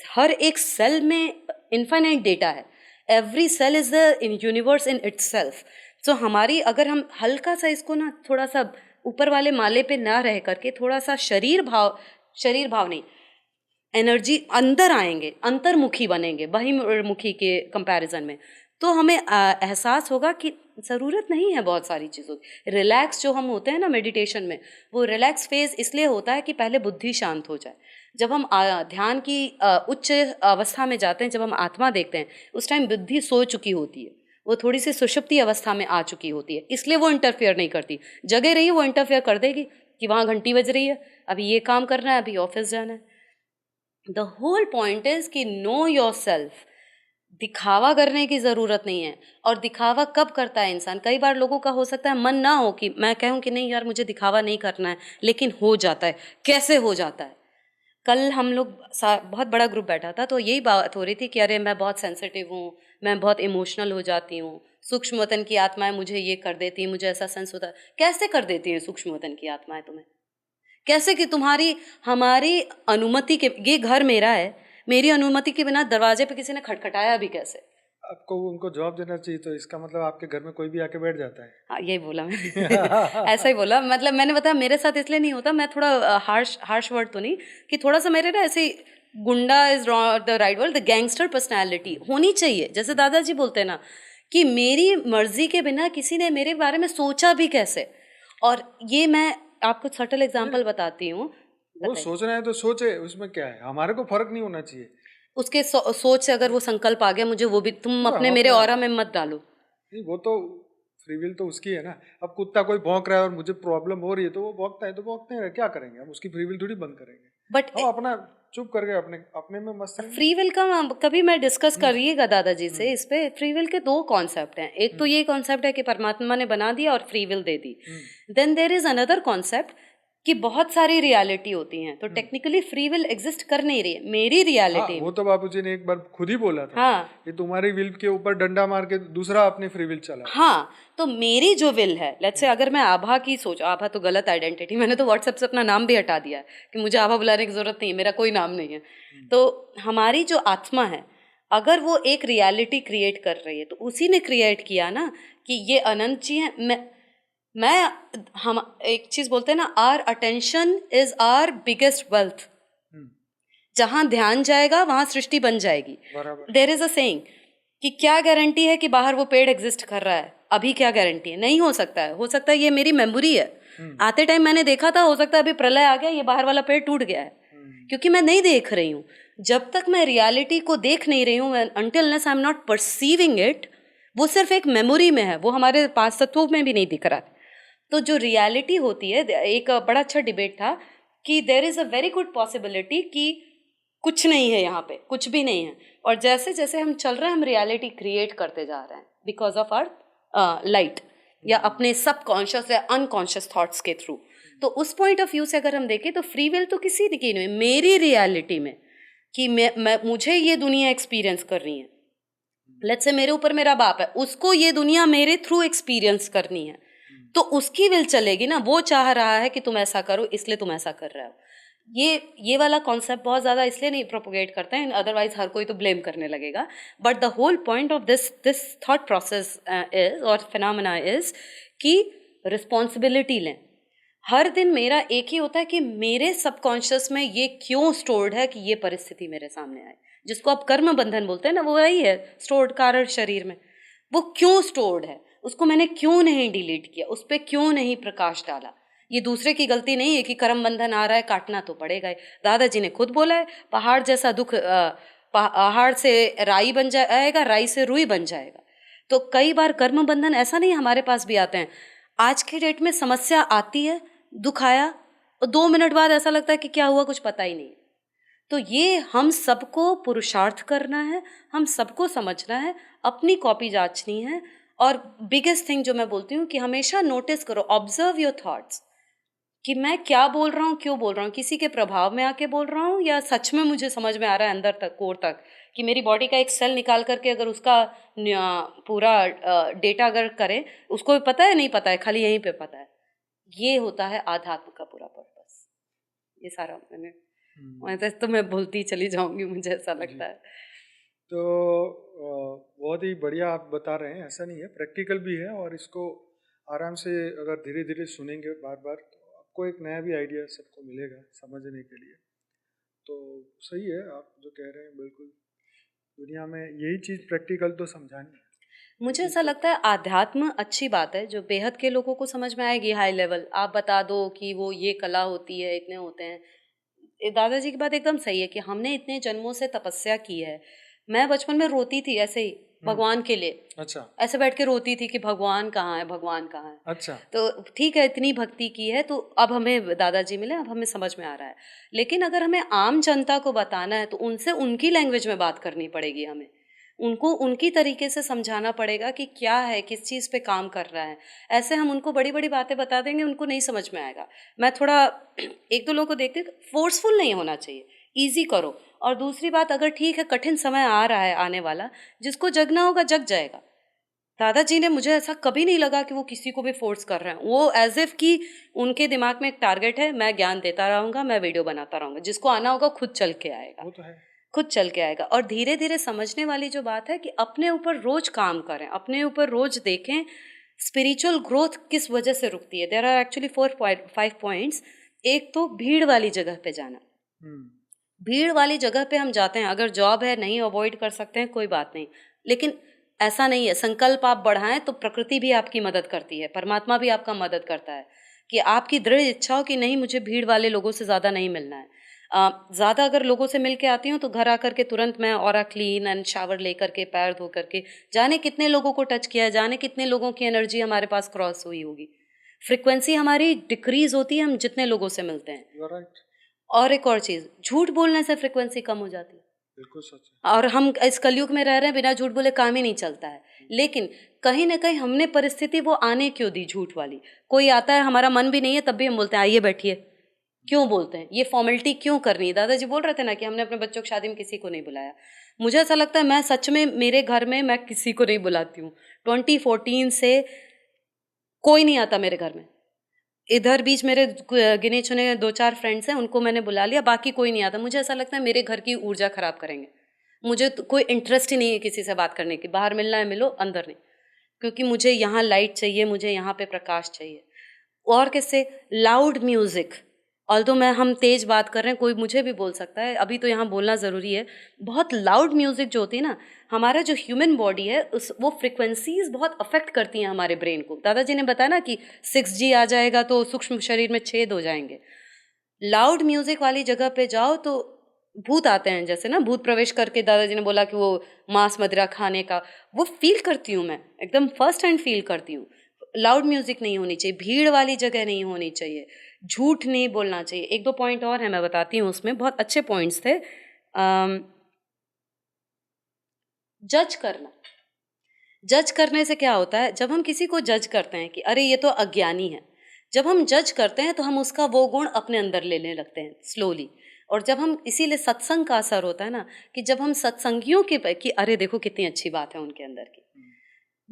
हर एक सेल में इन्फाइनाइट डेटा है। Every cell is the in universe in itself. So हमारी, अगर हम हल्का सा इसको ना, थोड़ा सा ऊपर वाले माले पे ना रह करके, थोड़ा सा शरीर भाव नहीं, एनर्जी अंदर आएंगे, अंतर्मुखी बनेंगे, बहिर्मुखी के कंपैरिजन में, तो हमें एहसास होगा कि ज़रूरत नहीं है बहुत सारी चीज़ों की। रिलैक्स जो हम होते हैं ना मेडिटेशन में, वो रिलैक्स फेज इसलिए होता है कि पहले बुद्धि शांत हो जाए। जब हम ध्यान की उच्च अवस्था में जाते हैं, जब हम आत्मा देखते हैं, उस टाइम बुद्धि सो चुकी होती है, वो थोड़ी सी सुषुप्ति अवस्था में आ चुकी होती है, इसलिए वो इंटरफेयर नहीं करती। जगह रही है वो इंटरफेयर कर देगी कि वहाँ घंटी बज रही है, अभी ये काम करना है, अभी ऑफिस जाना है। द होल पॉइंट इज कि नो योर सेल्फ। दिखावा करने की ज़रूरत नहीं है। और दिखावा कब करता है इंसान? कई बार लोगों का हो सकता है मन ना हो कि मैं कहूँ कि नहीं यार मुझे दिखावा नहीं करना है, लेकिन हो जाता है। कैसे हो जाता है? कल हम लोग बहुत बड़ा ग्रुप बैठा था, तो यही बात हो रही थी कि अरे मैं बहुत सेंसिटिव हूँ, मैं बहुत इमोशनल हो जाती हूँ, सूक्ष्म वतन की आत्माएं मुझे ये कर देती हैं, मुझे ऐसा सेंस होता है। कैसे कर देती हैं सूक्ष्म वतन की आत्माएं तुम्हें? कैसे कि तुम्हारी हमारी अनुमति के, ये घर मेरा है, मेरी अनुमति के बिना दरवाजे पे किसी ने खटखटाया भी कैसे? आपको उनको जवाब देना चाहिए, तो इसका मतलब आपके घर में कोई भी आके बैठ जाता है। हाँ, यही बोला मैंने ऐसा ही बोला, मतलब मैंने बताया मेरे साथ इसलिए नहीं होता, मैं थोड़ा हार्श वर्ड तो नहीं, कि थोड़ा सा मेरे ना ऐसे गुंडा is the right word, the gangster personality होनी चाहिए। जैसे दादाजी बोलते हैं ना कि मेरी मर्जी के बिना किसी ने मेरे बारे में सोचा भी कैसे। और ये मैं आपको सटल एग्जांपल बताती हूँ। वो सोचना है तो सोचे, उसमें क्या है, हमारे को फर्क नहीं होना चाहिए। उसके सोच से अगर वो संकल्प आ गया मुझे, वो भी तुम अपने मेरे ऑरा में मत डालो। नहीं, वो तो फ्री विल तो उसकी है ना। अब कुत्ता कोई भौंक रहा है और मुझे प्रॉब्लम हो रही है, तो वो भौंकता है तो भौंकते हैं, क्या करेंगे हम? उसकी फ्री विल थोड़ी बंद करेंगे। बट हम अपना चुप करके अपने अपने में मस्त रहेंगे। फ्री विल का कभी मैं डिस्कस करिएगा दादाजी से इस पे। फ्री विल के दो कॉन्सेप्ट हैं। एक तो ये कॉन्सेप्ट है कि परमात्मा ने बना दिया और फ्री विल दे दी। Then there is another concept कि बहुत सारी रियलिटी होती हैं, तो टेक्निकली फ्री विल एग्जिस्ट कर नहीं रही है मेरी रियलिटी। वो तो बापूजी ने एक बार खुद ही बोला था। हाँ, ये तुम्हारी विल के ऊपर डंडा मार के दूसरा अपनी फ्री विल चला। हाँ, तो मेरी जो विल है, लेट्स से अगर मैं आभा की सोच, आभा तो गलत आइडेंटिटी, मैंने तो व्हाट्सएप से अपना नाम भी हटा दिया है कि मुझे आभा बुलाने की जरूरत नहीं है, मेरा कोई नाम नहीं है। तो हमारी जो आत्मा है, अगर वो एक रियलिटी क्रिएट कर रही है, तो उसी ने क्रिएट किया ना कि ये अनंत जी है। मैं हम एक चीज बोलते हैं ना, our attention is our biggest wealth. जहां ध्यान जाएगा वहां सृष्टि बन जाएगी। देयर इज अ सेइंग कि क्या गारंटी है कि बाहर वो पेड़ एग्जिस्ट कर रहा है? अभी क्या गारंटी है? नहीं हो सकता है। हो सकता है ये मेरी मेमोरी है, आते टाइम मैंने देखा था, हो सकता है अभी प्रलय आ गया, ये बाहर वाला पेड़ टूट गया है, क्योंकि मैं नहीं देख रही हूँ। जब तक मैं रियलिटी को देख नहीं रही हूँ, until unless I am not perceiving it, वो सिर्फ एक मेमोरी में है, वो हमारे 5 तत्वों में भी नहीं दिख रहा है। तो जो रियलिटी होती है, एक बड़ा अच्छा डिबेट था कि there is a very good possibility कि कुछ नहीं है, यहाँ पे कुछ भी नहीं है, और जैसे जैसे हम चल रहे हैं हम रियलिटी क्रिएट करते जा रहे हैं बिकॉज ऑफ आवर लाइट, या अपने सबकॉन्शियस या अनकॉन्शियस थॉट्स के थ्रू। तो उस पॉइंट ऑफ व्यू से अगर हम देखें तो फ्री विल तो किसी की नहीं, मेरी रियलिटी में कि मैं मुझे ये दुनिया एक्सपीरियंस कर रही है। लेट्स से मेरे ऊपर मेरा बाप है, उसको ये दुनिया मेरे थ्रू एक्सपीरियंस करनी है, तो उसकी विल चलेगी ना। वो चाह रहा है कि तुम ऐसा करो, इसलिए तुम ऐसा कर रहे हो। ये वाला कॉन्सेप्ट बहुत ज़्यादा इसलिए नहीं प्रोपोगेट करते हैं, अदरवाइज हर कोई तो ब्लेम करने लगेगा। But the whole point of this thought process is, और फिनोमेना इज, कि रिस्पॉन्सिबिलिटी लें। हर दिन मेरा एक ही होता है कि मेरे सबकॉन्शियस में ये क्यों स्टोर्ड है कि ये परिस्थिति मेरे सामने आए, जिसको आप कर्म बंधन बोलते हैं ना, वो वही है स्टोर्ड कारण शरीर में। वो क्यों स्टोर्ड है, उसको मैंने क्यों नहीं डिलीट किया, उस पर क्यों नहीं प्रकाश डाला? ये दूसरे की गलती नहीं है कि कर्म बंधन आ रहा है, काटना तो पड़ेगा ही। दादाजी ने खुद बोला है, पहाड़ जैसा दुख, पहाड़ से राई बन जाएगा, राई से रुई बन जाएगा। तो कई बार कर्म बंधन ऐसा नहीं, हमारे पास भी आते हैं। आज की डेट में समस्या आती है, दुख आया, और 2 मिनट बाद ऐसा लगता है कि क्या हुआ कुछ पता ही नहीं। तो ये हम सबको पुरुषार्थ करना है, हम सबको समझना है, अपनी कॉपी जांचनी है। और बिगेस्ट थिंग जो मैं बोलती हूँ कि हमेशा नोटिस करो, ऑब्जर्व योर थॉट्स, कि मैं क्या बोल रहा हूँ, क्यों बोल रहा हूँ, किसी के प्रभाव में आके बोल रहा हूँ या सच में मुझे समझ में आ रहा है अंदर तक, कोर तक, कि मेरी बॉडी का एक सेल निकाल करके अगर उसका पूरा डेटा अगर करें, उसको भी पता है नहीं पता है, खाली यहीं पे पता है। ये होता है आध्यात्म का पूरा पर्पस। ये सारा मैं तो मैं बोलती चली जाऊंगी, मुझे ऐसा लगता है। तो बहुत ही बढ़िया आप बता रहे हैं, ऐसा नहीं है, प्रैक्टिकल भी है, और इसको आराम से अगर धीरे धीरे सुनेंगे बार बार, तो आपको एक नया भी आइडिया सबको मिलेगा समझने के लिए। तो सही है आप जो कह रहे हैं, बिल्कुल दुनिया में यही चीज़ प्रैक्टिकल तो समझानी है। मुझे ऐसा लगता है आध्यात्म अच्छी बात है जो बेहद के लोगों को समझ में आएगी। हाई लेवल आप बता दो कि वो ये कला होती है, इतने होते हैं। दादाजी की बात एकदम सही है कि हमने इतने जन्मों से तपस्या की है। मैं बचपन में रोती थी ऐसे ही, भगवान के लिए। अच्छा। ऐसे बैठ के रोती थी कि भगवान कहाँ है, भगवान कहाँ है। अच्छा। तो ठीक है, इतनी भक्ति की है तो अब हमें दादाजी मिले, अब हमें समझ में आ रहा है। लेकिन अगर हमें आम जनता को बताना है तो उनसे उनकी लैंग्वेज में बात करनी पड़ेगी हमें, उनको उनकी तरीके से समझाना पड़ेगा कि क्या है, किस चीज़ पे काम कर रहा है। ऐसे हम उनको बड़ी बड़ी बातें बता देंगे, उनको नहीं समझ में आएगा। मैं थोड़ा एक दो लोगों को देखती हूँ, फोर्सफुल नहीं होना चाहिए, ईजी करो। और दूसरी बात, अगर ठीक है कठिन समय आ रहा है आने वाला, जिसको जगना होगा जग जाएगा। दादाजी ने, मुझे ऐसा कभी नहीं लगा कि वो किसी को भी फोर्स कर रहे हैं। वो एज इफ कि उनके दिमाग में एक टारगेट है, मैं ज्ञान देता रहूंगा, मैं वीडियो बनाता रहूंगा, जिसको आना होगा खुद चल के आएगा। वो तो है, खुद चल के आएगा। और धीरे धीरे समझने वाली जो बात है कि अपने ऊपर रोज काम करें, अपने ऊपर रोज देखें स्पिरिचुअल ग्रोथ किस वजह से रुकती है। There are actually 5 points. एक तो भीड़ वाली जगह पे जाना। भीड़ वाली जगह पे हम जाते हैं, अगर जॉब है नहीं अवॉइड कर सकते हैं कोई बात नहीं, लेकिन ऐसा नहीं है। संकल्प आप बढ़ाएं तो प्रकृति भी आपकी मदद करती है, परमात्मा भी आपका मदद करता है कि आपकी दृढ़ इच्छा हो कि नहीं मुझे भीड़ वाले लोगों से ज़्यादा नहीं मिलना है। ज़्यादा अगर लोगों से मिल के आती हूँ तो घर आकर के तुरंत मैं ऑरा क्लीन एंड शावर लेकर के, पैर धो करके, जाने कितने लोगों को टच किया है, जाने कितने लोगों की एनर्जी हमारे पास क्रॉस हुई होगी। फ्रिक्वेंसी हमारी डिक्रीज होती है हम जितने लोगों से मिलते हैं। राइट। और एक और चीज़, झूठ बोलने से फ्रिक्वेंसी कम हो जाती है। बिल्कुल सच है। और हम इस कलयुग में रह रहे हैं, बिना झूठ बोले काम ही नहीं चलता है। लेकिन कहीं ना कहीं हमने परिस्थिति वो आने क्यों दी झूठ वाली। कोई आता है, हमारा मन भी नहीं है, तब भी हम बोलते हैं आइए बैठिए। क्यों बोलते हैं, ये फॉर्मेलिटी क्यों करनी है। दादाजी बोल रहे थे ना कि हमने अपने बच्चों की शादी में किसी को नहीं बुलाया। मुझे ऐसा लगता है, मैं सच में मेरे घर में मैं किसी को नहीं बुलाती हूँ। 2014 से कोई नहीं आता मेरे घर में। इधर बीच मेरे गिने चुने 2-4 फ्रेंड्स हैं, उनको मैंने बुला लिया, बाकी कोई नहीं आता। मुझे ऐसा लगता है मेरे घर की ऊर्जा खराब करेंगे। मुझे तो कोई इंटरेस्ट ही नहीं है किसी से बात करने की। बाहर मिलना है मिलो, अंदर नहीं, क्योंकि मुझे यहाँ लाइट चाहिए, मुझे यहाँ पे प्रकाश चाहिए। और किससे, लाउड म्यूजिक। ऑल्दो हम तेज बात कर रहे हैं, कोई मुझे भी बोल सकता है, अभी तो यहाँ बोलना ज़रूरी है। बहुत लाउड म्यूजिक जो होती है ना, हमारा जो ह्यूमन बॉडी है वो फ्रिक्वेंसीज बहुत अफेक्ट करती हैं हमारे ब्रेन को। दादाजी ने बताया ना कि 6G आ जाएगा तो सूक्ष्म शरीर में छेद हो जाएंगे। लाउड म्यूजिक वाली जगह पे जाओ तो भूत आते हैं, जैसे ना भूत प्रवेश करके, दादाजी ने बोला कि वो मांस मदिरा खाने का, वो फील करती हूँ मैं, एकदम फर्स्ट हैंड फील करती हूँ। लाउड म्यूजिक नहीं होनी चाहिए, भीड़ वाली जगह नहीं होनी चाहिए, झूठ नहीं बोलना चाहिए। 1-2 पॉइंट और है, मैं बताती हूँ, उसमें बहुत अच्छे पॉइंट्स थे। जज करना। जज करने से क्या होता है, जब हम किसी को जज करते हैं कि अरे ये तो अज्ञानी है, जब हम जज करते हैं तो हम उसका वो गुण अपने अंदर लेने लगते हैं स्लोली। और जब हम, इसीलिए सत्संग का असर होता है ना, कि जब हम सत्संगियों के कि अरे देखो कितनी अच्छी बात है उनके अंदर की।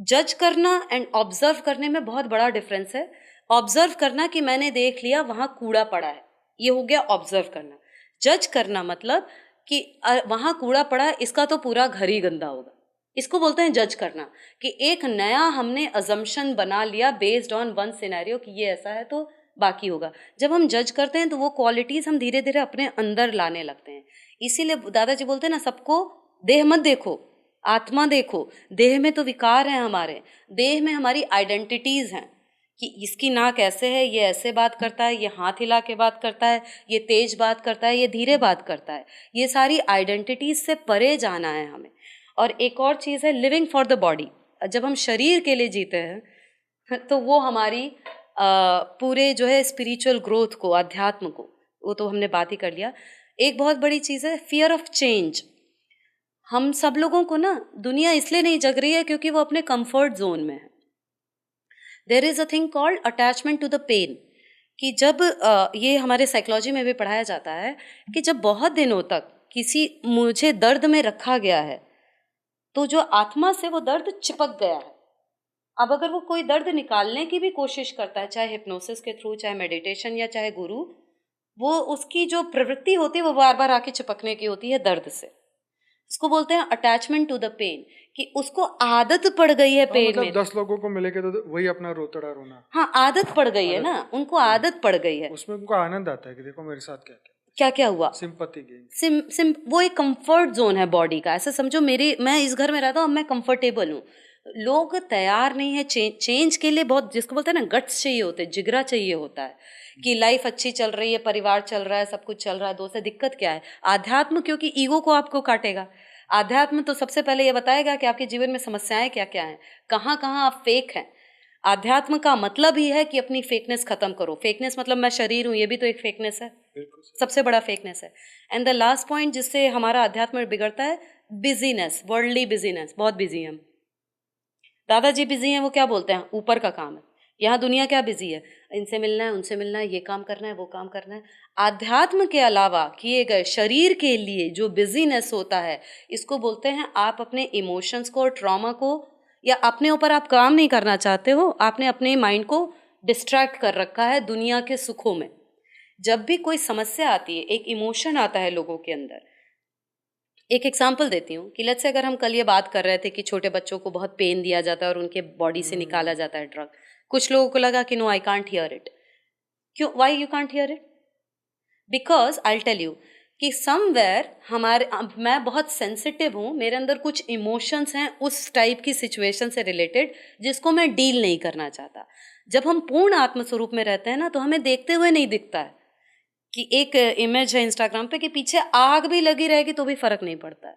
जज करना एंड ऑब्जर्व करने में बहुत बड़ा डिफरेंस है। ऑब्जर्व करना कि मैंने देख लिया वहां कूड़ा पड़ा है, ये हो गया ऑब्जर्व करना। जज करना मतलब कि वहां कूड़ा पड़ा है, इसका तो पूरा घर ही गंदा होगा, इसको बोलते हैं जज करना। कि एक नया हमने अजम्पशन बना लिया बेस्ड ऑन वन सिनेरियो कि ये ऐसा है तो बाकी होगा। जब हम जज करते हैं तो वो क्वालिटीज हम धीरे धीरे अपने अंदर लाने लगते हैं। इसीलिए दादाजी बोलते हैं ना, सबको देह मत देखो, आत्मा देखो। देह में तो विकार हैं हमारे, देह में हमारी आइडेंटिटीज हैं कि इसकी नाक ऐसे है, ये ऐसे बात करता है, ये हाथ हिला के बात करता है, ये तेज बात करता है, ये धीरे बात करता है। ये सारी आइडेंटिटीज से परे जाना है हमें। और एक और चीज़ है, लिविंग फॉर द बॉडी। जब हम शरीर के लिए जीते हैं तो वो हमारी पूरे जो है स्पिरिचुअल ग्रोथ को, अध्यात्म को, वो तो हमने बात ही कर लिया। एक बहुत बड़ी चीज़ है फियर ऑफ चेंज। हम सब लोगों को ना दुनिया इसलिए नहीं जग रही है क्योंकि वो अपने कंफर्ट जोन में है। There is a thing called attachment to the pain. कि जब ये हमारे साइकोलॉजी में भी पढ़ाया जाता है कि जब बहुत दिनों तक मुझे दर्द में रखा गया है तो जो आत्मा से वो दर्द चिपक गया है। अब अगर वो कोई दर्द निकालने की भी कोशिश करता है, चाहे हिप्नोसिस के थ्रू, चाहे मेडिटेशन या चाहे गुरु, वो उसकी जो प्रवृत्ति होती है वो बार बार आके चिपकने की होती है दर्द से। इसको बोलते हैं अटैचमेंट टू द पेन, कि उसको आदत पड़ गई है पेन मतलब में। 10 लोगों को मिलेगा तो वही अपना रोतड़ा रोना। हाँ, आदत पड़ गई है ना, उनको आदत पड़ गई है। उसमें उनको आनंद आता है कि देखो मेरे साथ क्या क्या क्या क्या हुआ, सिंपैथी गेन। वो एक कंफर्ट जोन है बॉडी का। ऐसा समझो मैं इस घर में रहता हूँ, मैं कंफर्टेबल हूँ। लोग तैयार नहीं है चेंज के लिए। बहुत, जिसको बोलते हैं ना, गट्स चाहिए होते हैं, जिगरा चाहिए होता है कि लाइफ अच्छी चल रही है, परिवार चल रहा है, सब कुछ चल रहा है, दोस्त है, दिक्कत क्या है? आध्यात्म, क्योंकि ईगो को आपको काटेगा। आध्यात्म तो सबसे पहले ये बताएगा कि आपके जीवन में समस्याएं क्या क्या हैं, कहाँ कहाँ आप फेक हैं। आध्यात्म का मतलब ही है कि अपनी फेकनेस खत्म करो। फेकनेस मतलब मैं शरीर हूँ, ये भी तो एक फेकनेस है, सबसे बड़ा फेकनेस है। एंड द लास्ट पॉइंट जिससे हमारा अध्यात्म बिगड़ता है, बिजीनेस, वर्ल्डली बिजीनेस। बहुत बिजी हैं हम। दादाजी बिजी हैं, वो क्या बोलते हैं, ऊपर का काम है। यहाँ दुनिया क्या बिजी है, इनसे मिलना है, उनसे मिलना है, ये काम करना है, वो काम करना है। आध्यात्म के अलावा किए गए शरीर के लिए जो बिजीनेस होता है, इसको बोलते हैं आप अपने इमोशंस को और ट्रॉमा को, या अपने ऊपर आप काम नहीं करना चाहते हो, आपने अपने माइंड को डिस्ट्रैक्ट कर रखा है दुनिया के सुखों में। जब भी कोई समस्या आती है, एक इमोशन आता है लोगों के अंदर। एक एग्जाम्पल देती हूँ कि लेट्स से अगर हम कल ये बात कर रहे थे कि छोटे बच्चों को बहुत पेन दिया जाता है और उनके बॉडी से निकाला जाता है ड्रग, कुछ लोगों को लगा कि no I can't hear it. क्यों, why you can't hear it? Because I tell you कि समवेयर मैं बहुत सेंसिटिव हूँ, मेरे अंदर कुछ इमोशंस हैं उस टाइप की सिचुएशन से रिलेटेड जिसको मैं डील नहीं करना चाहता। जब हम पूर्ण आत्मस्वरूप में रहते हैं ना, तो हमें देखते हुए नहीं दिखता है कि एक इमेज है इंस्टाग्राम पे कि पीछे आग भी लगी रहेगी तो भी फर्क नहीं पड़ता है,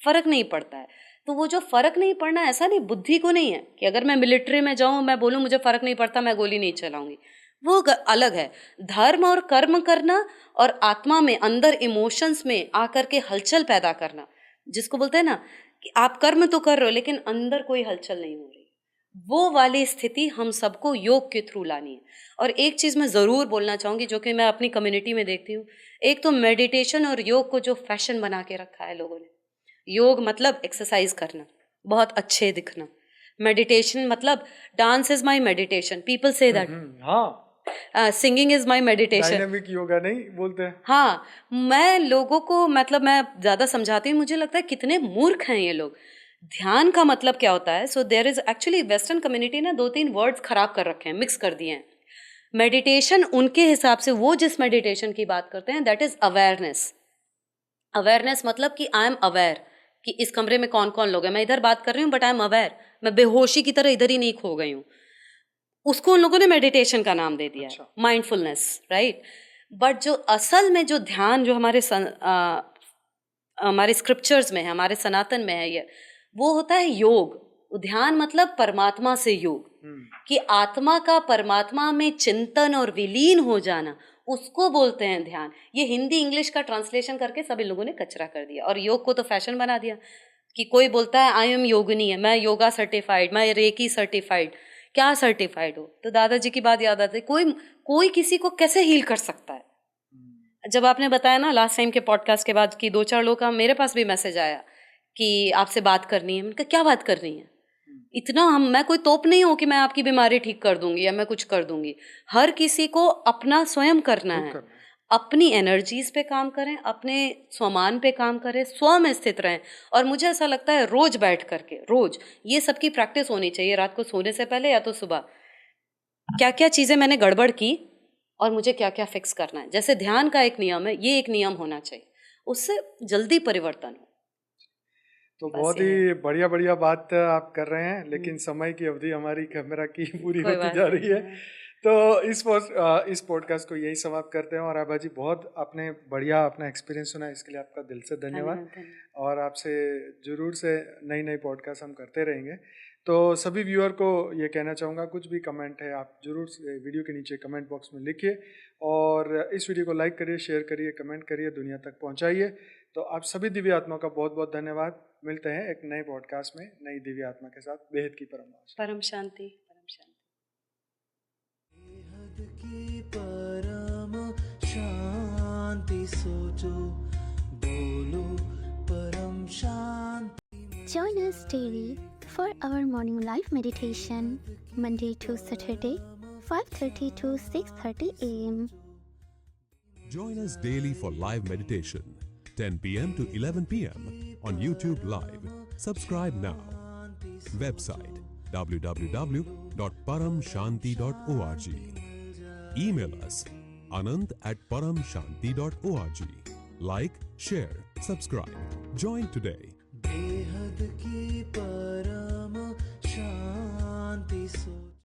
फर्क नहीं पड़ता है। तो वो जो फर्क नहीं पड़ना, ऐसा नहीं, बुद्धि को नहीं है कि अगर मैं मिलिट्री में जाऊं, मैं बोलूं मुझे फर्क नहीं पड़ता, मैं गोली नहीं चलाऊंगी, वो अलग है। धर्म और कर्म करना और आत्मा में, अंदर इमोशंस में आकर के हलचल पैदा करना, जिसको बोलते हैं ना कि आप कर्म तो कर रहे हो लेकिन अंदर कोई हलचल नहीं हो रही, वो वाली स्थिति हम सबको योग के थ्रू लानी है। और एक चीज़ मैं ज़रूर बोलना चाहूँगी जो कि मैं अपनी कम्युनिटी में देखती हूँ, एक तो मेडिटेशन और योग को जो फैशन बना के रखा है लोगों ने। योग मतलब एक्सरसाइज करना, बहुत अच्छे दिखना। मेडिटेशन मतलब dance is my meditation, people say that. हाँ, singing is my meditation. Dynamic yoga नहीं बोलते हैं। हाँ, मैं लोगों को, मतलब मैं ज़्यादा समझाती हूँ, मुझे लगता है कितने मूर्ख हैं ये लोग। ध्यान का मतलब क्या होता है? So there is actually, western community ने 2-3 वर्ड्स खराब कर रखे हैं, मिक्स कर दिए हैं। मेडिटेशन उनके हिसाब से, वो जिस मेडिटेशन की बात करते हैं, दैट इज अवेयरनेस। अवेयरनेस मतलब कि आई एम अवेयर कि इस कमरे में कौन कौन लोग हैं, मैं इधर बात कर रही हूँ बट आई एम अवेयर, मैं बेहोशी की तरह इधर ही नहीं खो गई हूँ। उसको उन लोगों ने मेडिटेशन का नाम दे दिया, अच्छा, माइंडफुलनेस, राइट। बट जो असल में जो ध्यान जो हमारे स्क्रिप्चर्स में है, हमारे सनातन में है, ये वो होता है योग। ध्यान मतलब परमात्मा से योग, कि आत्मा का परमात्मा में चिंतन और विलीन हो जाना, उसको बोलते हैं ध्यान। ये हिंदी इंग्लिश का ट्रांसलेशन करके सब इन लोगों ने कचरा कर दिया और योग को तो फैशन बना दिया कि कोई बोलता है आई एम योगिनी है, मैं योगा सर्टिफाइड, मैं रेकी सर्टिफाइड। क्या सर्टिफाइड हो? तो दादाजी की बात याद आती, कोई किसी को कैसे हील कर सकता है? जब आपने बताया ना लास्ट टाइम के पॉडकास्ट के बाद कि 2-4 लोग का मेरे पास भी मैसेज आया कि आपसे बात करनी है। मैंने कहा क्या बात करनी है? इतना मैं कोई तोप नहीं हूँ कि मैं आपकी बीमारी ठीक कर दूंगी या मैं कुछ कर दूंगी। हर किसी को अपना स्वयं करना है, अपनी एनर्जीज पे काम करें, अपने स्वमान पे काम करें, स्व में स्थित रहें। और मुझे ऐसा लगता है रोज बैठ करके, रोज ये सबकी प्रैक्टिस होनी चाहिए, रात को सोने से पहले या तो सुबह, क्या क्या चीज़ें मैंने गड़बड़ की और मुझे क्या क्या फिक्स करना है। जैसे ध्यान का एक नियम है, ये एक नियम होना चाहिए, उससे जल्दी परिवर्तन हो। तो बहुत ही बढ़िया बढ़िया बात आप कर रहे हैं, लेकिन समय की अवधि हमारी कैमरा की पूरी होती जा रही है। तो इस पॉडकास्ट को यही समाप्त करते हैं। और आभा जी, बहुत आपने बढ़िया अपना एक्सपीरियंस सुना, इसके लिए आपका दिल से धन्यवाद। और आपसे जरूर से नई नई पॉडकास्ट हम करते रहेंगे। तो सभी व्यूअर को ये कहना चाहूँगा, कुछ भी कमेंट है आप जरूर से वीडियो के नीचे कमेंट बॉक्स में लिखिए, और इस वीडियो को लाइक करिए, शेयर करिए, कमेंट करिए, दुनिया तक पहुँचाइए। तो आप सभी दिव्य आत्मा का बहुत बहुत धन्यवाद। मिलते हैं एक नए पॉडकास्ट में नई दिव्य आत्मा के साथ। बेहद की परम शांति, परम शांति। सोचो, बोलो परम शांति। Join us daily for our morning live meditation, Monday to Saturday, 5:30 to 6:30 a.m. Join us daily for live meditation, 10 p.m. to 11 p.m. on YouTube Live. Subscribe now. Website www.paramshanti.org. Email us anand@paramshanti.org. Like, share, subscribe. Join today. बेहद की परम शांति।